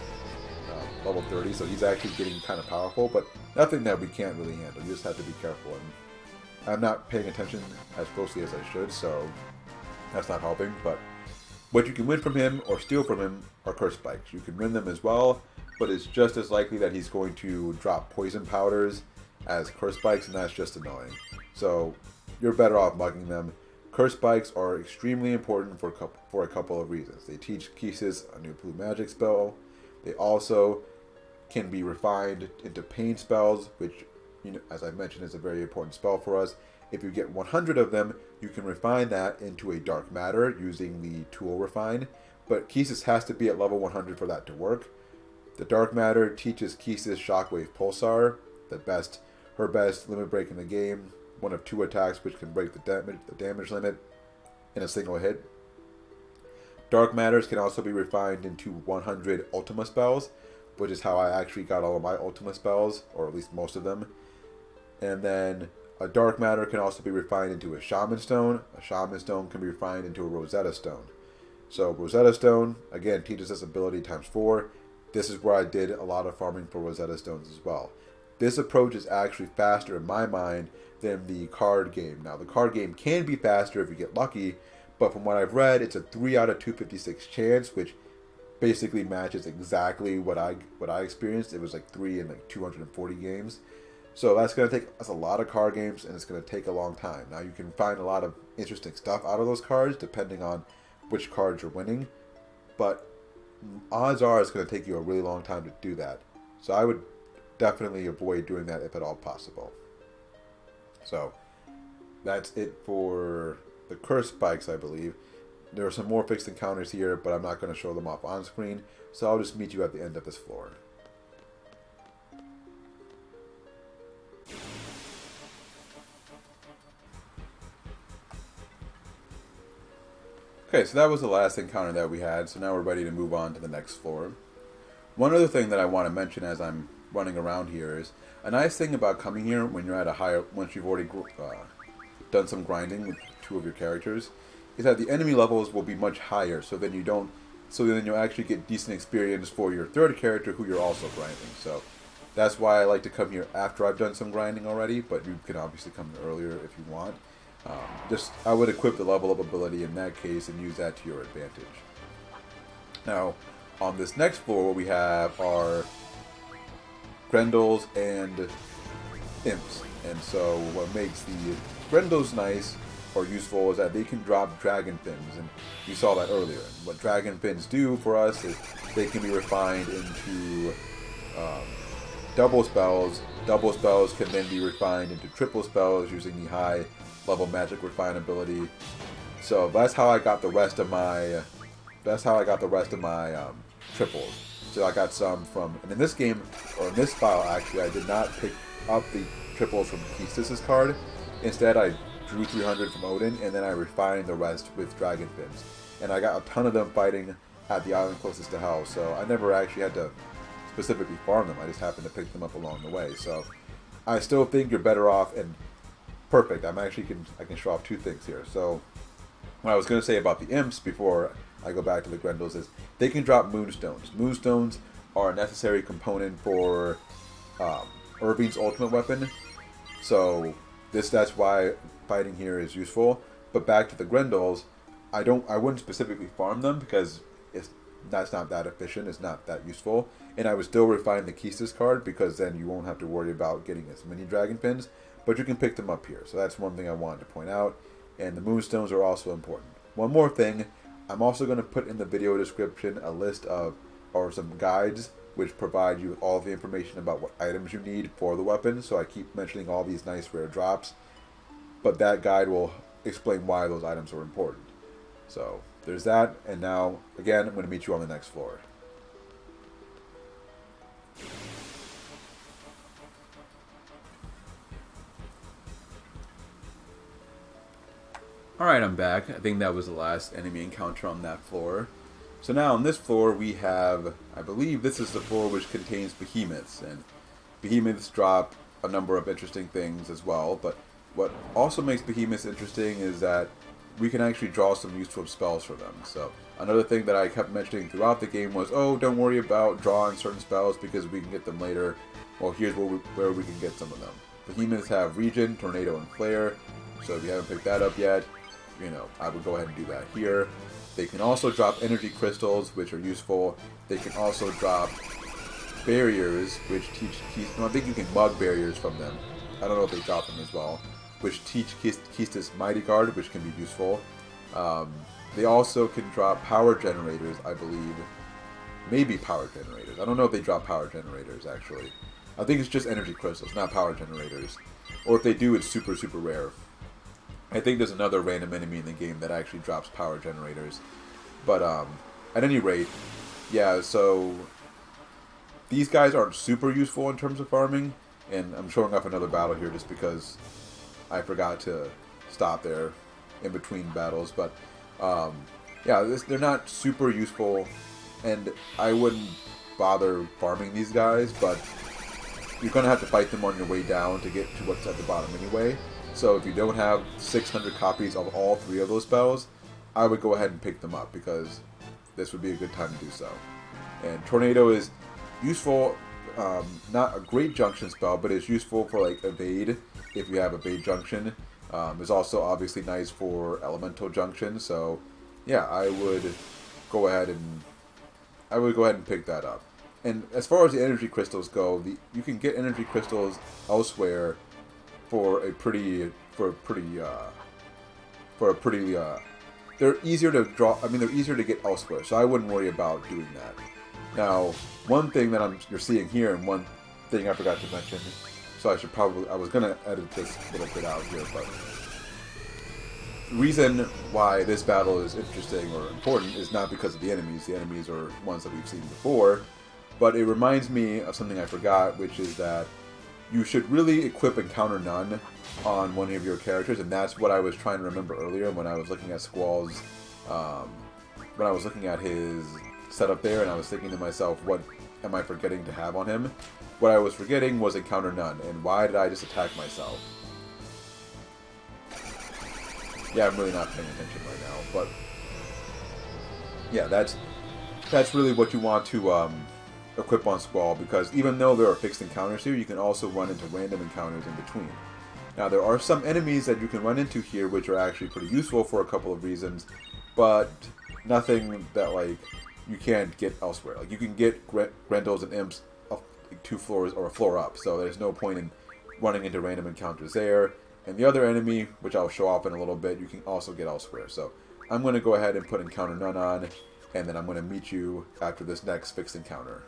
level 30, so he's actually getting kind of powerful, but nothing that we can't really handle. You just have to be careful. And I'm not paying attention as closely as I should, so that's not helping. But what you can win from him or steal from him are curse spikes. You can win them as well, but it's just as likely that he's going to drop poison powders as curse spikes, and that's just annoying. So you're better off mugging them. Curse spikes are extremely important for a couple of reasons. They teach Keistis a new blue magic spell. They also can be refined into pain spells, which, as I mentioned, is a very important spell for us. If you get 100 of them, you can refine that into a dark matter using the tool refine. But Keistis has to be at level 100 for that to work. The dark matter teaches Keistis Shockwave Pulsar, her best limit break in the game. One of 2 attacks which can break the damage limit in a single hit. Dark matters can also be refined into 100 Ultima spells, which is how I actually got all of my Ultima spells, or at least most of them. And then a dark matter can also be refined into a Shaman Stone. A Shaman Stone can be refined into a Rosetta Stone. So Rosetta Stone, again, teaches us ability times 4. This is where I did a lot of farming for Rosetta Stones as well. This approach is actually faster in my mind than the card game. Now, the card game can be faster if you get lucky, but from what I've read, it's a 3 out of 256 chance, which basically matches exactly what I experienced. It was like 3 in like 240 games. So that's going to take us a lot of card games, and it's going to take a long time. Now, you can find a lot of interesting stuff out of those cards, depending on which cards you're winning, but odds are it's going to take you a really long time to do that. So I would definitely avoid doing that if at all possible. So that's it for the curse spikes, I believe. There are some more fixed encounters here, but I'm not going to show them off on screen, so I'll just meet you at the end of this floor. Okay, so that was the last encounter that we had, so now we're ready to move on to the next floor. One other thing that I want to mention as I'm running around here is a nice thing about coming here when you're at a higher, once you've already done some grinding with 2 of your characters, is that the enemy levels will be much higher, so then you'll actually get decent experience for your 3rd character who you're also grinding. So that's why I like to come here after I've done some grinding already, but you can obviously come earlier if you want. I would equip the level up ability in that case and use that to your advantage. Now, on this next floor, what we have are Grendels and Imps. And so what makes the Grendels nice, are useful is that they can drop dragon fins, and you saw that earlier. And what dragon fins do for us is they can be refined into double spells. Double spells can then be refined into triple spells using the high level magic refinability. So that's how I got the rest of my triples. So I got some from, and in this game, or in this file actually, I did not pick up the triples from Keistis' card. Instead, I drew 300 from Odin, and then I refined the rest with dragon fins. And I got a ton of them fighting at the island closest to Hell, so I never actually had to specifically farm them. I just happened to pick them up along the way. So I still think you're better off, and perfect. I can show off two things here. So what I was going to say about the imps before I go back to the Grendels is they can drop moonstones. Moonstones are a necessary component for Irvine's ultimate weapon. So that's why fighting here is useful. But back to the Grendels, I wouldn't specifically farm them because that's not that efficient. It's not that useful. And I would still refine the Keistis card because then you won't have to worry about getting as many dragon fins. But you can pick them up here. So that's one thing I wanted to point out. And the moonstones are also important. One more thing, I'm also going to put in the video description a list of, or some guides, which provide you with all the information about what items you need for the weapon. So I keep mentioning all these nice rare drops. But that guide will explain why those items are important. So there's that. And now, again, I'm going to meet you on the next floor. Alright, I'm back. I think that was the last enemy encounter on that floor. So now on this floor we have, I believe this is the floor which contains behemoths. And behemoths drop a number of interesting things as well. But what also makes behemoths interesting is that we can actually draw some useful spells for them. So another thing that I kept mentioning throughout the game was, oh, don't worry about drawing certain spells because we can get them later. Well, here's where we can get some of them. Behemoths have Regen, Tornado, and Flare. So if you haven't picked that up yet, you know, I would go ahead and do that here. They can also drop energy crystals, which are useful. They can also drop barriers, which teach Keistis. No, I think you can mug barriers from them. I don't know if they drop them as well, which teach Keistis Mighty Guard, which can be useful. They also can drop power generators, I believe. Maybe power generators. I don't know if they drop power generators, actually. I think it's just energy crystals, not power generators. Or if they do, it's super, super rare. I think there's another random enemy in the game that actually drops power generators. But at any rate, yeah, so these guys aren't super useful in terms of farming. And I'm showing off another battle here just because I forgot to stop there in between battles. But yeah, they're not super useful. And I wouldn't bother farming these guys. But you're going to have to fight them on your way down to get to what's at the bottom anyway. So if you don't have 600 copies of all three of those spells, I would go ahead and pick them up because this would be a good time to do so. And Tornado is useful, not a great junction spell, but it's useful for like evade if you have evade junction. It's also obviously nice for elemental junction. So yeah, I would go ahead and pick that up. And as far as the energy crystals go, you can get energy crystals elsewhere for a pretty, they're easier to draw, they're easier to get elsewhere, so I wouldn't worry about doing that. Now, one thing that you're seeing here, and one thing I forgot to mention, so I was going to edit this little bit out here, but the reason why this battle is interesting or important is not because of the enemies are ones that we've seen before, but it reminds me of something I forgot, which is that you should really equip Encounter None on one of your characters, and that's what I was trying to remember earlier when I was looking at Squall's, when I was looking at his setup there, and I was thinking to myself, what am I forgetting to have on him? What I was forgetting was Encounter None, and why did I just attack myself? Yeah, I'm really not paying attention right now, but yeah, that's really what you want to equip on Squall, because even though there are fixed encounters here, you can also run into random encounters in between. Now, there are some enemies that you can run into here which are actually pretty useful for a couple of reasons, but nothing that, like, you can't get elsewhere. Like, you can get Grendels and Imps up 2 floors or a floor up, so there's no point in running into random encounters there. And the other enemy, which I'll show off in a little bit, you can also get elsewhere. So I'm going to go ahead and put Encounter None on, and then I'm going to meet you after this next fixed encounter.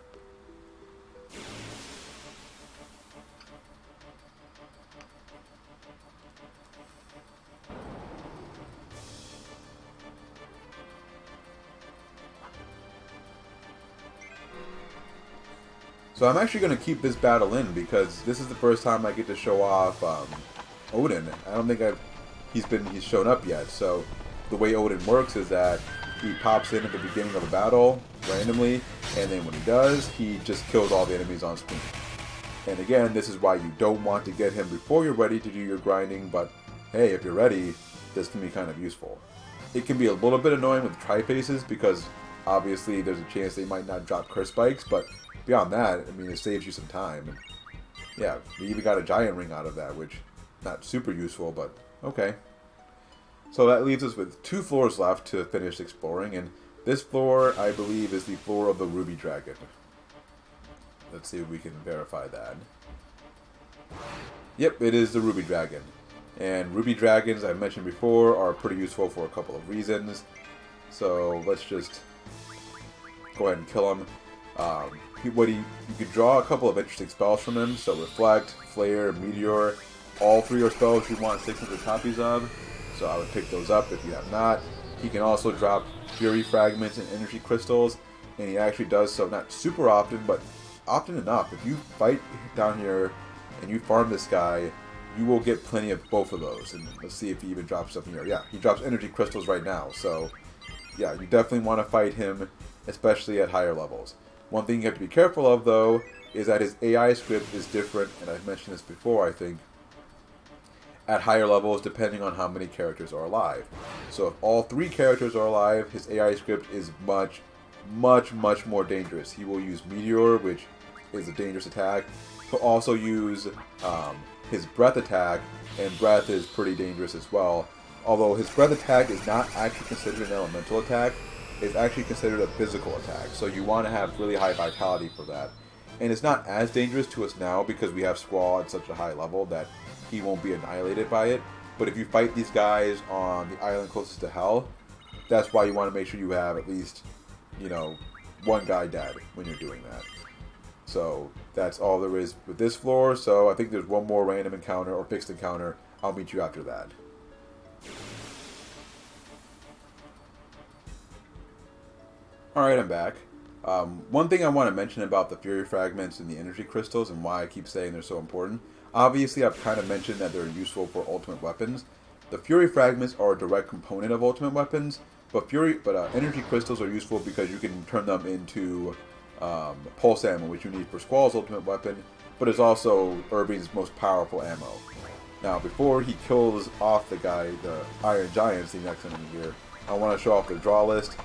So I'm actually going to keep this battle in because this is the first time I get to show off Odin. I don't think he's shown up yet. So the way Odin works is that he pops in at the beginning of a battle randomly, and then when he does, he just kills all the enemies on screen. And again, this is why you don't want to get him before you're ready to do your grinding, but hey, if you're ready, this can be kind of useful. It can be a little bit annoying with tri-faces because obviously there's a chance they might not drop curse spikes, but beyond that, I mean, it saves you some time. And yeah, we even got a giant ring out of that, which not super useful, but okay. So that leaves us with 2 floors left to finish exploring, and this floor, I believe, is the floor of the Ruby Dragon. Let's see if we can verify that. Yep, it is the Ruby Dragon. And Ruby Dragons, I mentioned before, are pretty useful for a couple of reasons. So let's just go ahead and kill him. You could draw a couple of interesting spells from him. So Reflect, Flare, Meteor, all 3 are spells you want 600 copies of. So I would pick those up if you have not. He can also drop Fury Fragments and Energy Crystals, and he actually does so not super often, but often enough. If you fight down here and you farm this guy, you will get plenty of both of those. And let's see if he even drops something here. Yeah, he drops Energy Crystals right now. So yeah, you definitely want to fight him, especially at higher levels. One thing you have to be careful of, though, is that his AI script is different, and I've mentioned this before, I think, at higher levels depending on how many characters are alive. So if all 3 characters are alive, his AI script is much more dangerous. He will use Meteor, which is a dangerous attack. He'll also use his Breath attack, and Breath is pretty dangerous as well. Although his Breath attack is not actually considered an elemental attack, it's actually considered a physical attack. So you want to have really high vitality for that. And it's not as dangerous to us now because we have Squall at such a high level that he won't be annihilated by it. But if you fight these guys on the island closest to Hell, that's why you want to make sure you have at least, you know, 1 guy dead when you're doing that. So that's all there is with this floor. So I think there's 1 more random encounter or fixed encounter. I'll meet you after that. Alright, I'm back. One thing I want to mention about the Fury Fragments and the Energy Crystals and why I keep saying they're so important. Obviously, I've kind of mentioned that they're useful for ultimate weapons. The Fury Fragments are a direct component of ultimate weapons, but Energy Crystals are useful because you can turn them into Pulse Ammo, which you need for Squall's ultimate weapon, but it's also Irvine's most powerful ammo. Now, before he kills off the guy, the Iron Giants, the next enemy here, I want to show off the draw list.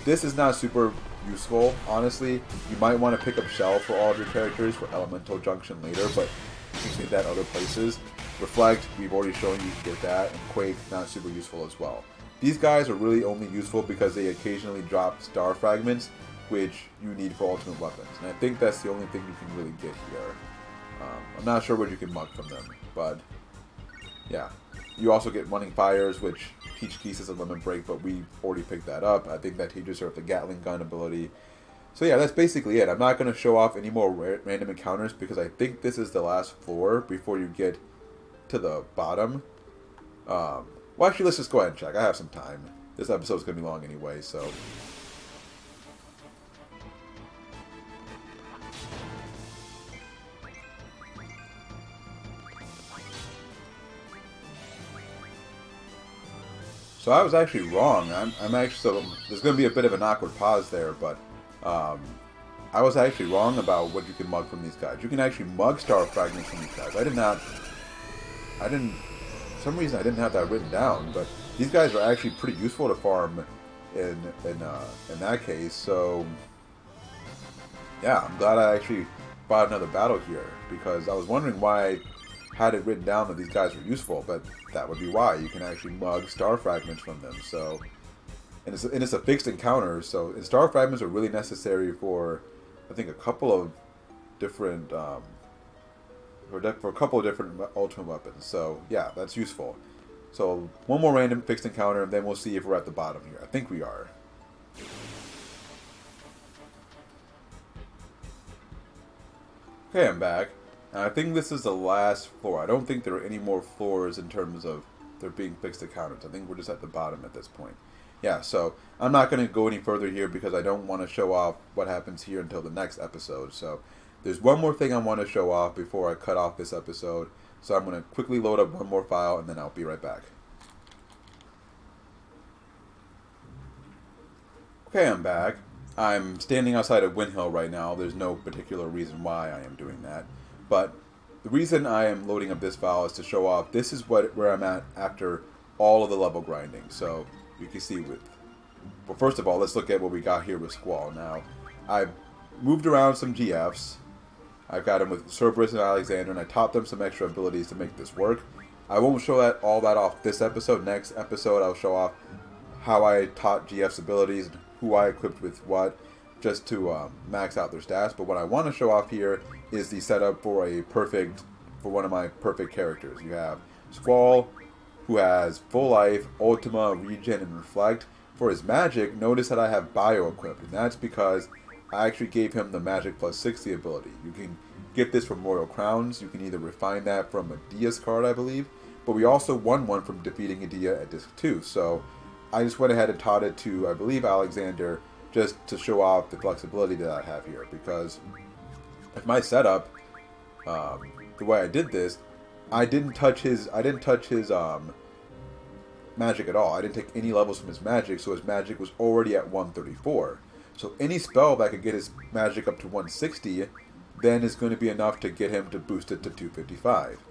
This is not super useful, honestly. You might want to pick up Shell for all of your characters for Elemental Junction later, but you can get that other places. Reflect, we've already shown you can get that, and Quake, not super useful as well. These guys are really only useful because they occasionally drop Star Fragments, which you need for ultimate weapons. And I think that's the only thing you can really get here. I'm not sure what you can mug from them, but yeah. You also get Running Fires, which teach Keys a limit break, but we already picked that up. I think that teaches her the Gatling gun ability. So yeah, that's basically it. I'm not going to show off any more random encounters because I think this is the last floor before you get to the bottom. Well, actually, let's just go ahead and check. I have some time. This episode's going to be long anyway, so... So I was actually wrong. I'm actually, so there's going to be a bit of an awkward pause there, but I was actually wrong about what you can mug from these guys. You can actually mug Star Fragments from these guys. For some reason I didn't have that written down, but these guys are actually pretty useful to farm in that case. So yeah, I'm glad I actually fought another battle here because I was wondering why I had it written down that these guys were useful, but that would be why. You can actually mug Star Fragments from them. So, and it's a fixed encounter. So, and Star Fragments are really necessary for, I think, a couple of different for a couple of different Ultima weapons. So yeah, that's useful. So one more random fixed encounter, and then we'll see if we're at the bottom here. I think we are. Okay, I'm back. And I think this is the last floor. I don't think there are any more floors in terms of there being fixed encounters. I think we're just at the bottom at this point. Yeah, so I'm not going to go any further here because I don't want to show off what happens here until the next episode. So there's one more thing I want to show off before I cut off this episode. So I'm going to quickly load up one more file and then I'll be right back. Okay, I'm back. I'm standing outside of Windhill right now. There's no particular reason why I am doing that. But the reason I am loading up this file is to show off this is where I'm at after all of the level grinding. So you can see with... Well, first of all, let's look at what we got here with Squall. Now, I've moved around some GFs. I've got them with Cerberus and Alexander, and I taught them some extra abilities to make this work. I won't show all that off this episode. Next episode, I'll show off how I taught GF's abilities, and who I equipped with what, just to max out their stats. But what I want to show off here is the setup for one of my perfect characters. You have Squall, who has Full Life, Ultima, Regen, and Reflect. For his magic, notice that I have Bio equipped, and that's because I actually gave him the Magic plus 60 ability. You can get this from Royal Crowns. You can either refine that from a Dia's card, I believe, but we also won one from defeating a Dia at Disc 2. So I just went ahead and taught it to, I believe, Alexander, just to show off the flexibility that I have here. Because with my setup, the way I did this, I didn't touch his magic at all. I didn't take any levels from his magic, so his magic was already at 134. So any spell that could get his magic up to 160, then is going to be enough to get him to boost it to 255.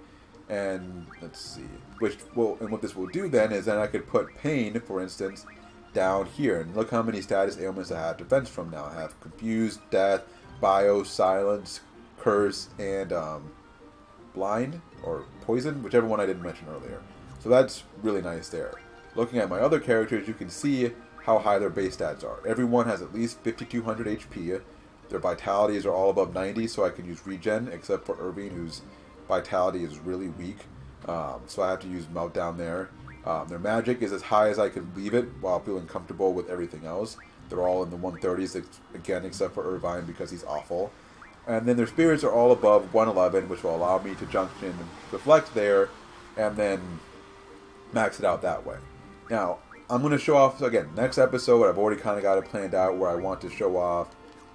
And let's see, what this will do then is I could put Pain, for instance, down here, and look how many status ailments I have defense from now. I have Confused, Death, Bio, Silence, Curse, and Blind or Poison, whichever one I didn't mention earlier. So that's really nice there. Looking at my other characters, you can see how high their base stats are. Everyone has at least 5200 HP. Their vitalities are all above 90, so I can use Regen, except for Irvine, whose vitality is really weak. So I have to use Meltdown there. Their magic is as high as I can leave it while feeling comfortable with everything else. They're all in the 130s, again, except for Irvine because he's awful. And then their spirits are all above 111, which will allow me to Junction and Reflect there, and then max it out that way. Now, I'm going to show off, so again, next episode, I've already kind of got it planned out where I want to show off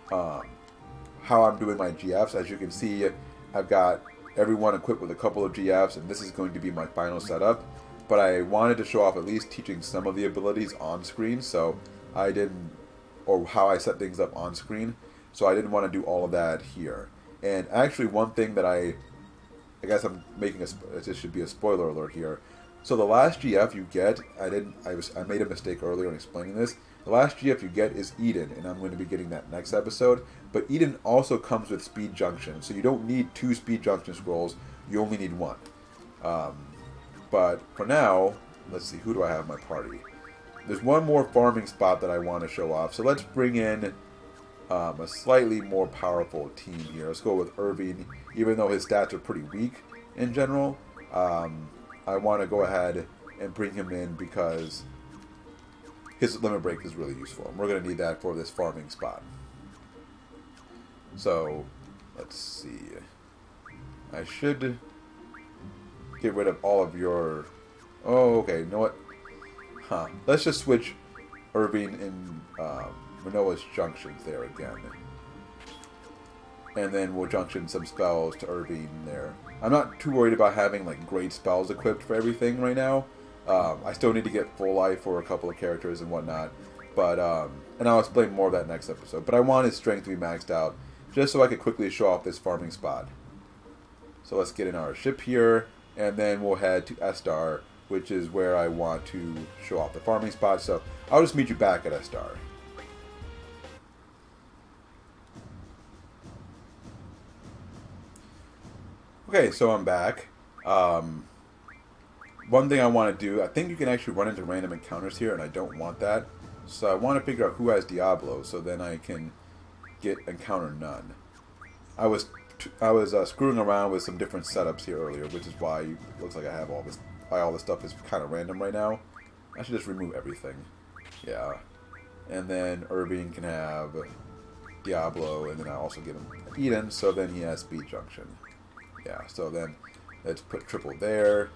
how I'm doing my GFs. As you can see, I've got everyone equipped with a couple of GFs, and this is going to be my final setup. But I wanted to show off at least teaching some of the abilities on screen, so I didn't, or how I set things up on screen, so I didn't want to do all of that here. And actually, one thing that I guess I'm making this should be a spoiler alert here. So the last GF you get, I made a mistake earlier in explaining this. The last GF you get is Eden, and I'm going to be getting that next episode. But Eden also comes with Speed Junction, so you don't need 2 Speed Junction scrolls, you only need 1. But for now, let's see, who do I have in my party? There's one more farming spot that I want to show off, so let's bring in a slightly more powerful team here. Let's go with Irvine, even though his stats are pretty weak in general. I want to go ahead and bring him in because his limit break is really useful, and we're going to need that for this farming spot. So, let's see. I should get rid of all of your... Oh, okay, you know what? Let's just switch Irvine and Rinoa's Junctions there again. And then we'll Junction some spells to Irvine there. I'm not too worried about having like great spells equipped for everything right now. I still need to get Full Life for a couple of characters and whatnot. But, and I'll explain more of that next episode. But I want his strength to be maxed out, just so I could quickly show off this farming spot. So let's get in our ship here, and then we'll head to Estar, which is where I want to show off the farming spot. So I'll just meet you back at Estar. Okay, so I'm back. One thing I want to do, I think you can actually run into random encounters here, and I don't want that. So I want to figure out who has Diablo, so then I can get encounter none. I was screwing around with some different setups here earlier, which is why it looks like I have all this. Why all this stuff is kind of random right now. I should just remove everything. Yeah. And then Irvine can have Diablo, and then I also give him Eden, so then he has Speed Junction. Yeah, so then let's put triple there.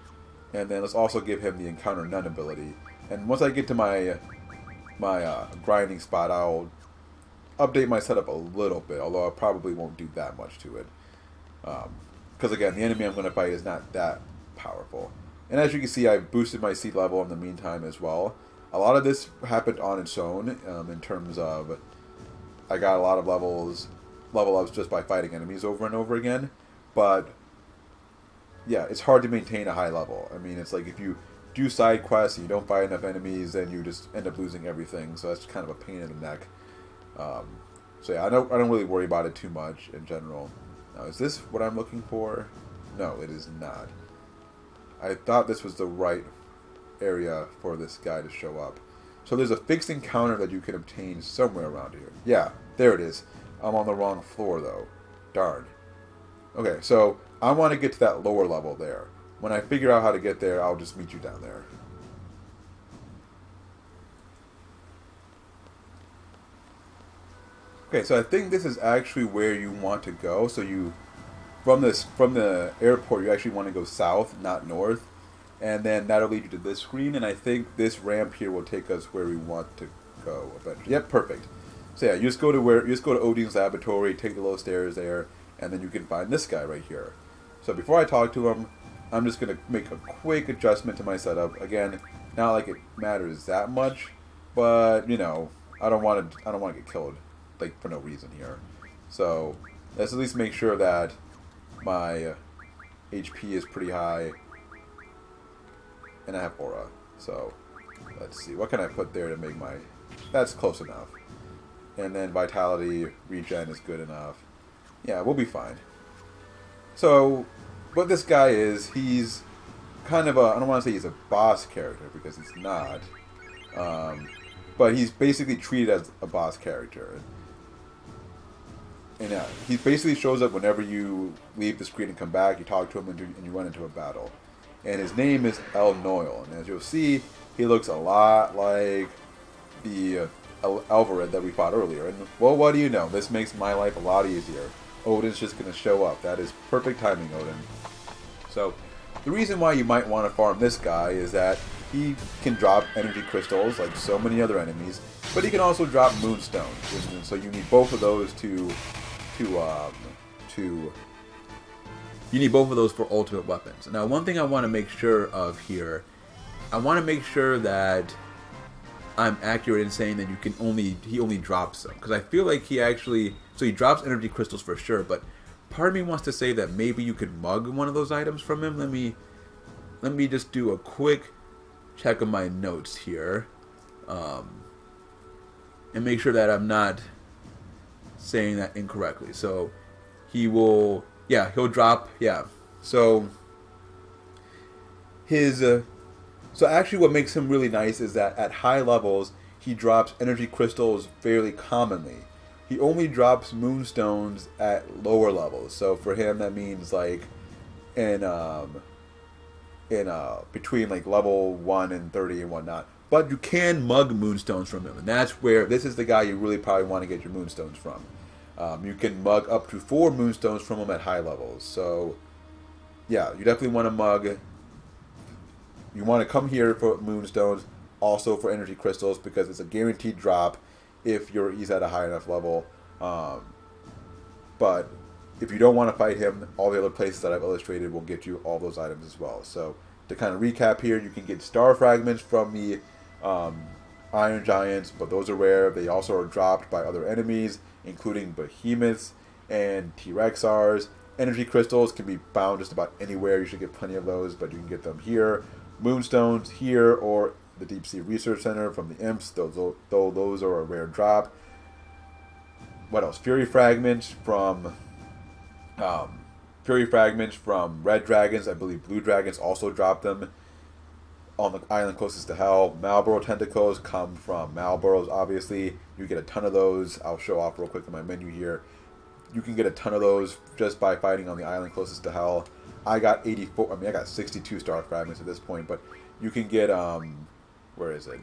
And then let's also give him the Encounter None ability. And once I get to my grinding spot, I'll update my setup a little bit, although I probably won't do that much to it. Because again, the enemy I'm going to fight is not that powerful. And as you can see, I've boosted my seed level in the meantime as well. A lot of this happened on its own, in terms of I got a lot of level ups just by fighting enemies over and over again. But yeah, it's hard to maintain a high level. I mean, it's like if you do side quests and you don't fight enough enemies, then you just end up losing everything. So that's kind of a pain in the neck. So yeah, I don't really worry about it too much in general. Now, is this what I'm looking for? No, it is not. I thought this was the right area for this guy to show up. So there's a fixed encounter that you can obtain somewhere around here. Yeah, there it is. I'm on the wrong floor though. Darn. Okay, so I want to get to that lower level there. When I figure out how to get there, I'll just meet you down there. Okay, so I think this is actually where you want to go. So you, from the airport, you actually want to go south, not north, and then that'll lead you to this screen. And I think this ramp here will take us where we want to go eventually. Yep, perfect. So yeah, you just go to Odine's laboratory, take the little stairs there, and then you can find this guy right here. So before I talk to him, I'm just gonna make a quick adjustment to my setup. Again, not like it matters that much, but you know, I don't want to get killed like for no reason here. So let's at least make sure that my HP is pretty high, and I have aura. So let's see, what can I put there to make my... That's close enough. And then vitality, regen is good enough. Yeah, we'll be fine. So what this guy is, he's kind of a... I don't want to say he's a boss character, because he's not. But he's basically treated as a boss character. And yeah, he basically shows up whenever you leave the screen and come back. You talk to him and you run into a battle. And his name is El Noil. And as you'll see, he looks a lot like the Alvarez that we fought earlier. And well, what do you know? This makes my life a lot easier. Odin's just going to show up. That is perfect timing, Odin. So the reason why you might want to farm this guy is that he can drop energy crystals like so many other enemies, but he can also drop moonstones. So you need both of those you need both of those for ultimate weapons. Now, one thing I want to make sure of here, I want to make sure that I'm accurate in saying that he only drops them, because I feel like he drops energy crystals for sure, but part of me wants to say that maybe you could mug one of those items from him. Let me just do a quick check of my notes here, and make sure that I'm not saying that incorrectly. So he'll drop, yeah. So so actually what makes him really nice is that at high levels, he drops energy crystals fairly commonly. He only drops moonstones at lower levels. So for him, that means like in between like level 1 and 30 and whatnot. But you can mug moonstones from him, and that's where this is the guy you really probably want to get your moonstones from. You can mug up to 4 moonstones from him at high levels. So yeah, you definitely want to mug. You want to come here for moonstones, also for energy crystals, because it's a guaranteed drop if he's at a high enough level. But if you don't want to fight him, all the other places that I've illustrated will get you all those items as well. So to kind of recap here, you can get star fragments from the Iron Giants, but those are rare. They also are dropped by other enemies, including behemoths and T-Rexars. Energy crystals can be found just about anywhere. You should get plenty of those, but you can get them here. Moonstones here, or the Deep Sea Research Center from the Imps, though those are a rare drop. What else? Fury fragments from red dragons. I believe blue dragons also drop them on the island closest to Hell. Malboro tentacles come from Malboros, obviously. You get a ton of those. I'll show off real quick in my menu here. you can get a ton of those just by fighting on the island closest to hell. I got 84. I mean, I got 62 star fragments at this point, but you can get where is it?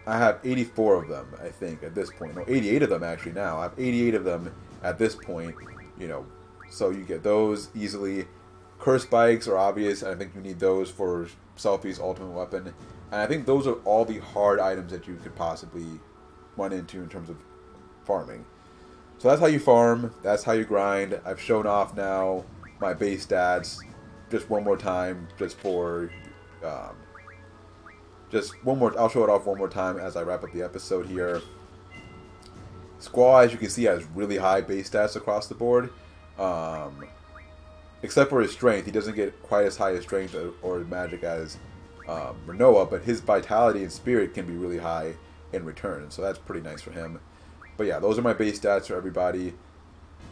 I have 84 of them, I think, at this point. No, 88 of them actually now. I have 88 of them at this point. You know, so you get those easily. Curse spikes are obvious, and I think you need those for Selphie's ultimate weapon. And I think those are all the hard items that you could possibly run into in terms of farming. So that's how you farm. That's how you grind. I've shown off now my base stats just one more time, just for just one more. I'll show it off one more time as I wrap up the episode here. Squall, as you can see, has really high base stats across the board. Except for his strength, he doesn't get quite as high a strength or magic as Rinoa, but his vitality and spirit can be really high in return, so that's pretty nice for him. But yeah, those are my base stats for everybody.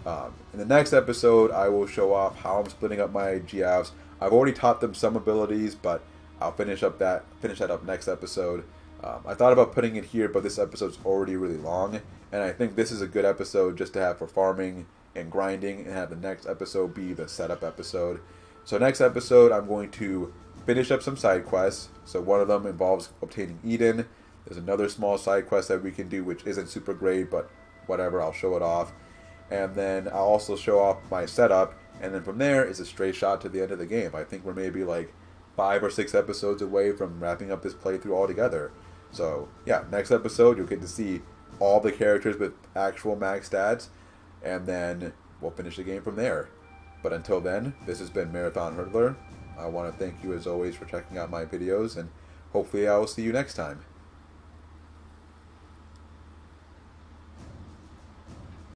In the next episode, I will show off how I'm splitting up my GFs. I've already taught them some abilities, but I'll finish that up next episode. I thought about putting it here, but this episode's already really long, and I think this is a good episode just to have for farming and grinding, and have the next episode be the setup episode. So next episode, I'm going to finish up some side quests. So one of them involves obtaining Eden. There's another small side quest that we can do, which isn't super great, but whatever, I'll show it off. And then I'll also show off my setup, and then from there is a straight shot to the end of the game. I think we're maybe like 5 or 6 episodes away from wrapping up this playthrough altogether. So yeah, next episode you'll get to see all the characters with actual max stats, and then we'll finish the game from there. But until then, this has been Marathon Hurdler. I want to thank you as always for checking out my videos, and hopefully I will see you next time.